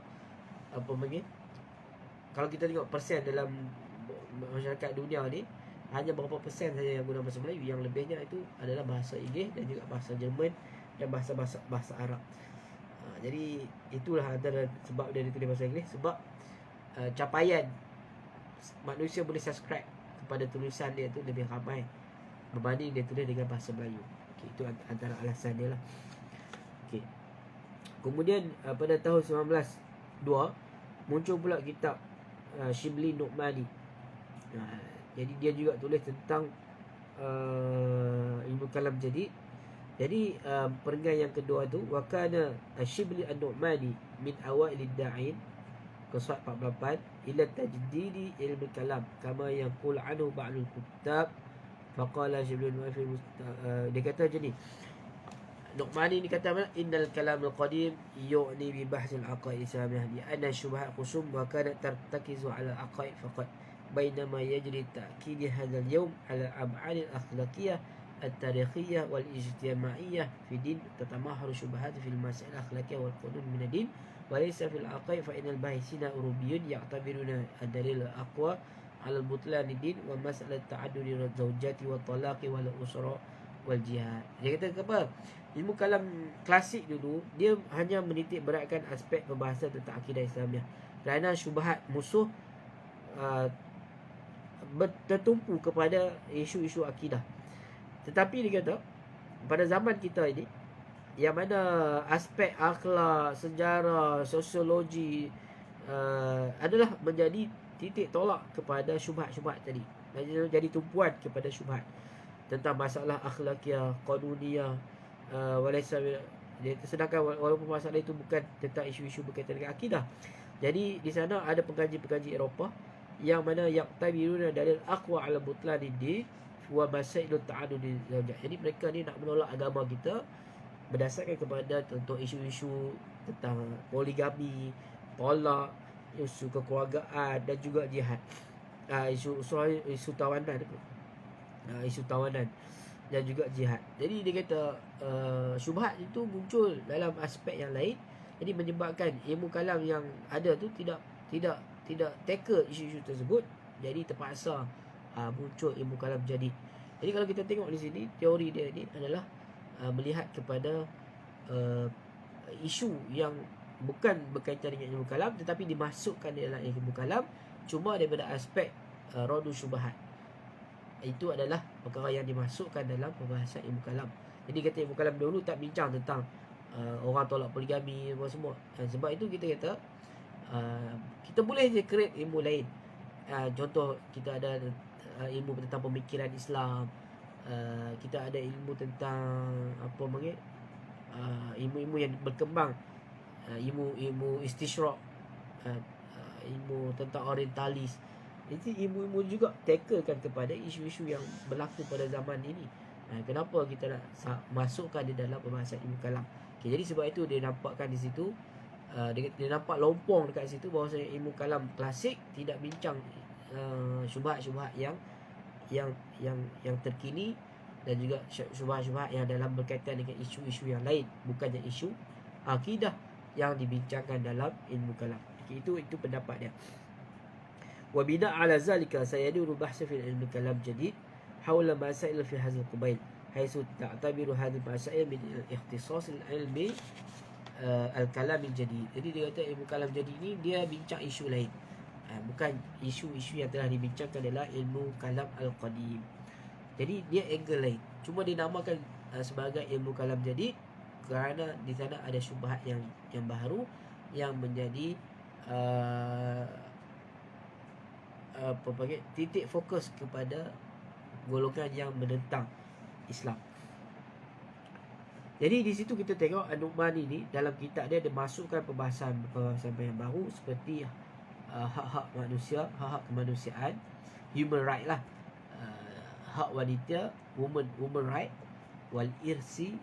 kalau kita tengok persen dalam masyarakat dunia ni, hanya berapa persen saja yang guna bahasa Melayu. Yang lebihnya itu adalah bahasa Inggeris dan juga bahasa Jerman dan bahasa Arab. Jadi itulah antara sebab dia ditulis bahasa Inggeris. Sebab capaian manusia boleh subscribe kepada tulisan dia tu lebih ramai berbanding dia tulis dengan bahasa Melayu. Okay, itu antara alasan dia lah. Okay. Kemudian pada tahun 1902 muncul pula kitab Shibli Nu'mani. Jadi dia juga tulis tentang ilmu kalam jadid. Jadi perenggan yang kedua tu, wa kana Shibli An-Nu'mani min awail ad-da'in, Qasad 48, ila tajdidi ilmu kalam kama yaqul anhu ba'dul kutab. Faqala Shibli An-Nu'mani, dia kata macam ni, Nu'mani ni kata mana? Innal kalam al-qadim yu'ni bi bahs al-aqaid islamiyah li anna syubhat khusum wa kanat tartakizu ala al-aqaid faqat, bainama yajri ta'kid hadha al-yawm ala ab'ad al-akhlaqiyah التاريخية والاجتماعية في دين تتمحور شبهات في المسائل الأخلاقية والقانون من الدين وليس في العقائد، فإن الباحثين أوروبيون يعتبرون الدليل الأقوى على البطلان الدين ومسألة تعدد الزوجات والطلاق والأسرة والجهاد. Dia kata apa? Ilmu kalam klasik dulu dia hanya menitik beratkan aspek pembahasan tentang akidah Islamiah, kerana syubhat musuh tertumpu kepada isu-isu akidah. Tetapi dia kata pada zaman kita ini, yang mana aspek akhlak, sejarah, sosiologi adalah menjadi titik tolak kepada syubhat-syubhat tadi, jadi tumpuan kepada syubhat tentang masalah akhlakiyah, qanuniyah, sedangkan walaupun masalah itu bukan tentang isu-isu berkaitan dengan akidah. Jadi di sana ada pengkaji-pengkaji Eropah yang mana yaqtabiruna dalil aqwa ala butlani din wa masailut ta'adudi zawjah. Jadi mereka ni nak menolak agama kita berdasarkan kepada contoh isu-isu tentang poligami, tolak, isu kekeluargaan dan juga jihad. Isu tawanan, isu tawanan dan juga jihad. Jadi dia kata syubhat itu muncul dalam aspek yang lain. Jadi menyebabkan ilmu kalam yang ada tu tidak tackle isu-isu tersebut. Jadi terpaksa muncul ilmu kalam jadid. Jadi kalau kita tengok di sini, teori dia ni adalah melihat kepada isu yang bukan berkaitan dengan ilmu kalam tetapi dimasukkan dalam ilmu kalam cuma daripada aspek radu syubhat. Itu adalah perkara yang dimasukkan dalam pembahasan ilmu kalam. Jadi kata ilmu kalam dulu tak bincang tentang orang tolak poligami semua. Sebab itu kita kata kita boleh je create ilmu lain. Contoh kita ada ilmu tentang pemikiran Islam, kita ada ilmu tentang apa panggil ilmu-ilmu yang berkembang, ilmu istisyraq, ilmu tentang orientalis. Jadi ilmu-ilmu juga tacklekan kepada isu-isu yang berlaku pada zaman ini. Kenapa kita nak masukkan di dalam pembahasan ilmu kalam? Okay, jadi sebab itu dia nampakkan di situ, dia nampak lompong dekat situ bahawa ilmu kalam klasik tidak bincang syubhat-syubhat yang terkini dan juga syubhat-syubhat yang dalam berkaitan dengan isu-isu yang lain, bukannya isu akidah yang dibincangkan dalam ilmu kalam. Okay, itu pendapat dia. Wa bina ala zalika sayaduru bahsa fil ilmi kalam jadid hawla masail fi hadzal qabail haitsu ta'tabiru hadhihi masail min ikhtisas al-ilmi al-kalam al-jadid. Jadi dia kata ilmu kalam jadid ni dia bincang isu lain, bukan isu-isu yang telah dibincangkan dalam ilmu kalam al-qadim. Jadi dia angle lain. Cuma dinamakan sebagai ilmu kalam jadid kerana di sana ada syubhat yang baru yang menjadi titik fokus kepada golongan yang menentang Islam. Jadi di situ kita tengok An-Nu'mani ni dalam kitab dia masukkan pembahasan yang baru seperti hak-hak manusia, hak-hak kemanusiaan, human right lah, hak wanita, woman right, wal irsi,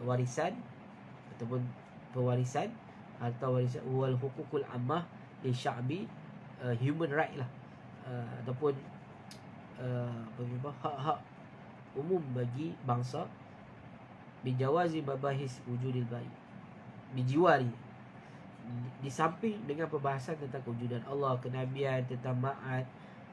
warisan ataupun pewarisan atau warisan, wal hukukul ammah li sya'bi, human right lah, ataupun hak-hak umum bagi bangsa, bijawazi babahis wujudil bayi, bijiwari, di samping dengan pembahasan tentang kewujudan Allah, kenabian, tentang ma'ad,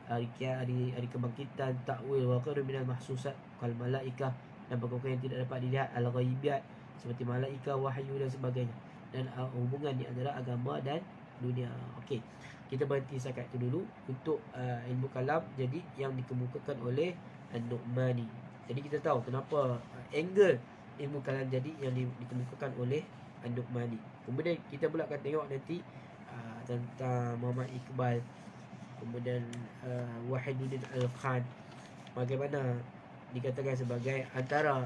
hari kebangkitan, takwil wa qadru minal mahsusat kal malaikah, dan perkara yang tidak dapat dilihat, al-ghaibiyat seperti malaikah, wahyu dan sebagainya, dan hubungan di antara agama dan dunia. Okey, kita berhenti setakat itu dulu untuk ilmu kalam jadi yang dikemukakan oleh An-Nu'mani. Jadi kita tahu kenapa angle ilmu kalam jadi yang dikemukakan oleh An-Nu'mani. Kemudian kita pula akan tengok nanti tentang Muhammad Iqbal, kemudian Wahiduddin Al-Khan, bagaimana dikatakan sebagai antara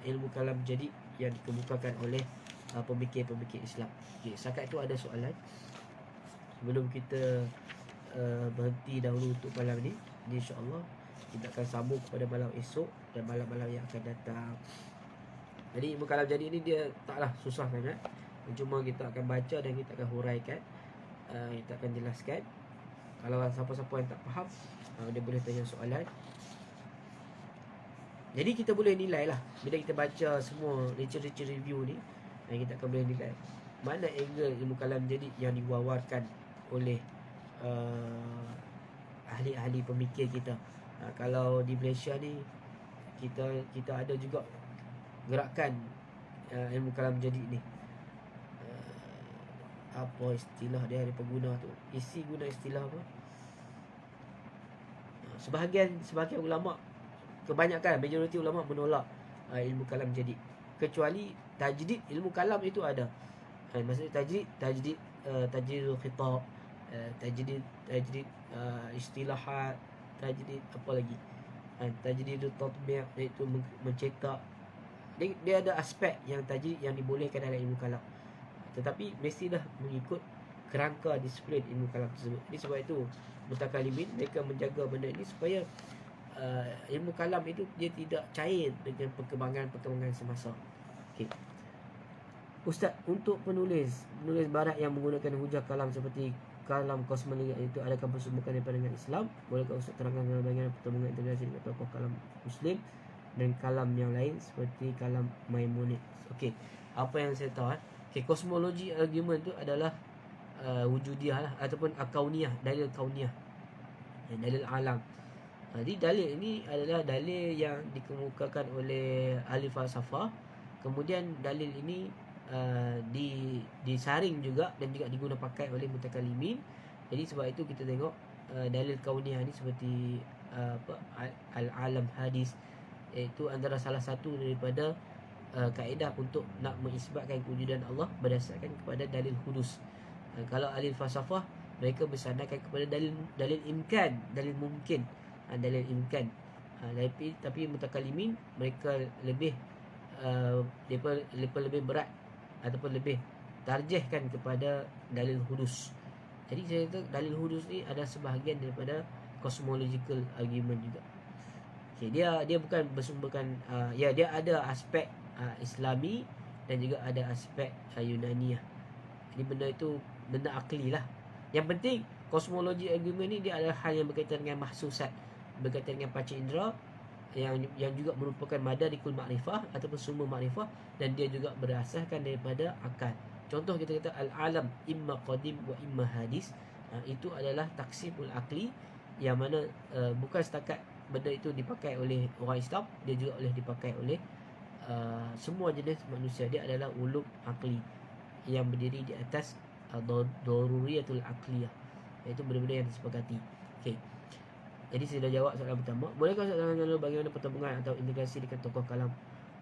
ilmu kalam jadi yang dikemukakan oleh pemikir-pemikir Islam. Okey, setakat itu ada soalan sebelum kita berhenti dahulu untuk malam ni. InsyaAllah kita akan sambung pada malam esok dan malam-malam yang akan datang. Jadi ilmu kalam jadi ni dia taklah susah sangat, cuma kita akan baca dan kita akan huraikan, kita akan jelaskan. Kalau siapa-siapa yang tak faham, dia boleh tanya soalan. Jadi kita boleh nilai lah bila kita baca semua literature review ni, kita akan boleh nilai mana angle ilmu kalam jadi yang diwawarkan oleh ahli-ahli pemikir kita. Kalau di Malaysia ni kita ada juga gerakan ilmu kalam jadi ni, apa istilah dia, ada pengguna tu isi guna istilah apa, sebahagian ulama, kebanyakan majoriti ulama menolak ilmu kalam jadi, kecuali tajdid ilmu kalam itu ada. Maksudnya tajdidul khitab, tajdid istilahat, tajdid apa lagi, tajdidul tatbi', iaitu mencetak. Dia ada aspek yang tajdid yang dibolehkan dalam ilmu kalam, tetapi mestilah mengikut kerangka disiplin ilmu kalam tersebut. Jadi sebab itu mutakalimin mereka menjaga benda ini supaya ilmu kalam itu dia tidak cair dengan perkembangan semasa. Okey. Ustaz, untuk penulis barat yang menggunakan hujah kalam seperti kalam kosmologi itu, adakah bersumberkan daripada dengan Islam? Bolehkah Ustaz terangkan dalam bagian pertemuan integrasi dengan tokoh kalam Muslim dan kalam yang lain seperti kalam Maimonides? Okey, apa yang saya tahu okey, kosmologi argument itu adalah wujudiah lah, ataupun kauniyah, dalil kauniyah, dalil alam. Jadi dalil ini adalah dalil yang dikemukakan oleh ahli falsafah. Kemudian dalil ini disaring juga dan juga diguna pakai oleh mutakalimin. Jadi sebab itu kita tengok dalil kauniyah ni seperti al-alam hadis, iaitu antara salah satu daripada kaedah untuk nak mengisbatkan kewujudan Allah berdasarkan kepada dalil hudus. Kalau ahli falsafah mereka bersandarkan kepada dalil imkan, dalil mungkin, dalil imkan. Tapi mutakalimin mereka lebih lebih berat ataupun lebih tarjihkan kepada dalil hudus. Jadi saya kata dalil hudus ni ada sebahagian daripada cosmological argument juga. Okay, dia bukan bersumberkan dia ada aspek Islami dan juga ada aspek Yunani lah. Jadi benda itu benda akli lah. Yang penting kosmologi argument ni dia adalah hal yang berkaitan dengan mahsusat, berkaitan dengan panca indera, yang juga merupakan madarikul makrifah ataupun sumber makrifah, dan dia juga berasaskan daripada akal. Contoh kita kata al-alam imma qadim wa imma hadis, itu adalah taksimul akli, yang mana bukan setakat benda itu dipakai oleh orang Islam, dia juga boleh dipakai oleh semua jenis manusia. Dia adalah ulum akli yang berdiri di atas daruriyatul akliyah, iaitu benda-benda yang disepakati. Okey. Jadi saya dah jawab soalan pertama. Bolehkah Ustaz terangkan dulu bagaimana pertemuan atau integrasi dengan tokoh kalam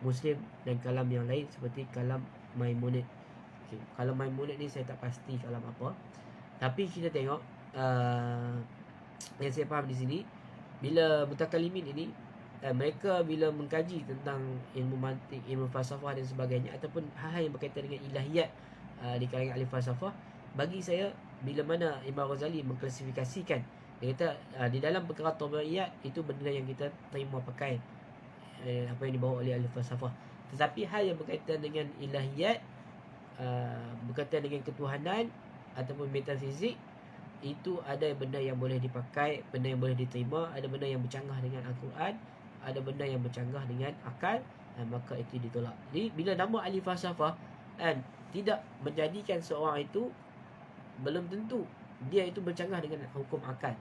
Muslim dan kalam yang lain seperti kalam Maimonides? Okay. Kalam Maimonides ni saya tak pasti kalam apa. Tapi kita tengok yang saya faham di sini, bila mutakalimin ini mereka bila mengkaji tentang ilmu mantik, ilmu falsafah dan sebagainya, ataupun hal-hal yang berkaitan dengan ilahiyat di kalangan ahli falsafah, bagi saya bila mana Imam Ghazali mengklasifikasikan, dia kata di dalam perkara tabiiyat itu benda yang kita terima pakai apa yang dibawa oleh ahli falsafah. Tetapi hal yang berkaitan dengan ilahiyat, berkaitan dengan ketuhanan ataupun metafizik, itu ada benda yang boleh dipakai, benda yang boleh diterima, ada benda yang bercanggah dengan Al-Quran, ada benda yang bercanggah dengan akal, maka itu ditolak. Jadi bila nama ahli falsafah tidak menjadikan seorang itu, belum tentu dia itu bercanggah dengan hukum akal.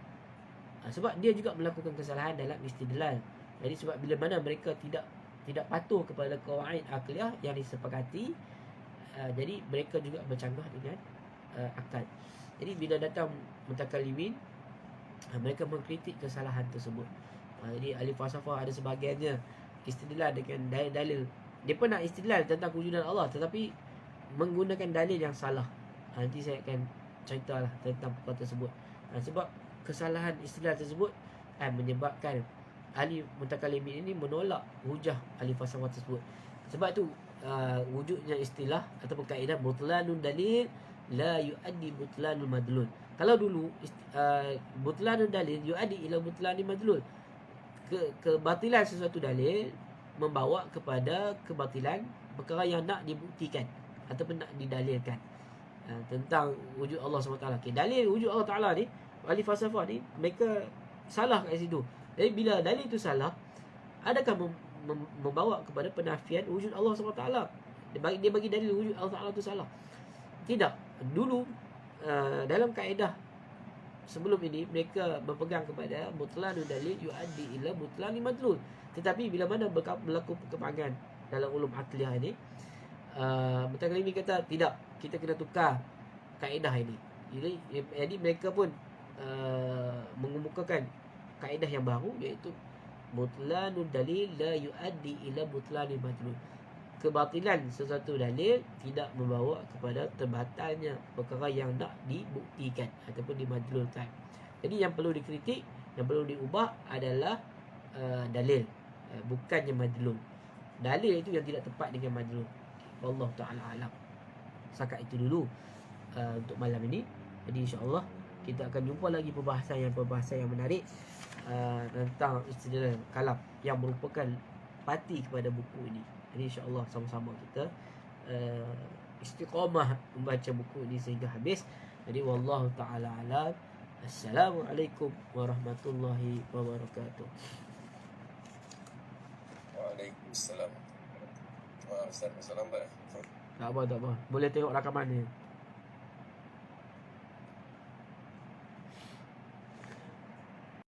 Sebab dia juga melakukan kesalahan dalam istidlal. Jadi sebab bila mana mereka tidak patuh kepada kawaid akliyah yang disepakati, jadi mereka juga bercanggah dengan akal. Jadi bila datang mutakalimin, mereka mengkritik kesalahan tersebut. Jadi ahli falsafah ada sebahagiannya istidlal dengan dalil-dalil. Dia pun nak istidlal tentang kewujudan Allah, tetapi menggunakan dalil yang salah. Nanti saya akan ceritalah tentang perkara tersebut. Sebab kesalahan istidlal tersebut menyebabkan ahli mutakalimin ini menolak hujah ahli falsafah tersebut. Sebab tu wujudnya istilah ataupun kaedah butlanun dalil la yuaddi butlanul madlul. Kalau dulu butlanun dalil yuaddi ila butlanil madlul, kebatilan sesuatu dalil membawa kepada kebatilan perkara yang nak dibuktikan ataupun nak didalilkan. Tentang wujud Allah SWT. Okay, dalil wujud Allah Ta'ala ni, ahli falsafah ni, mereka salah kat situ. Jadi bila dalil itu salah, adakah membawa kepada penafian wujud Allah SWT? Dia bagi dalil wujud Allah Ta'ala itu salah? Tidak. Dulu dalam kaedah sebelum ini, mereka berpegang kepada butlanul dalil yuaddi ila butlanil madlul. Tetapi bila mana berlaku perkembangan dalam ulum akliyah ini, mutakalimin kata tidak, kita kena tukar kaedah ini. Jadi mereka pun mengemukakan kaedah yang baru, iaitu butlanul dalil la yuaddi ila butlanil madlul. Kebatilan sesuatu dalil tidak membawa kepada terbatalnya perkara yang nak dibuktikan ataupun dimadlulkan. Jadi yang perlu dikritik, yang perlu diubah adalah dalil, bukannya madlul. Dalil itu yang tidak tepat dengan madlul. Wallahu ta'ala alam. Setakat itu dulu. untuk malam ini. Jadi insya-Allah kita akan jumpa lagi perbahasan yang menarik tentang istilah kalam yang merupakan parti kepada buku ini. Jadi insya-Allah sama-sama kita istiqamah membaca buku ini sehingga habis. Jadi wallahu taala alam. Assalamualaikum warahmatullahi wabarakatuh. Waalaikumsalam. Waalaikumsalam. Tak apa. Boleh tengok rakaman ni.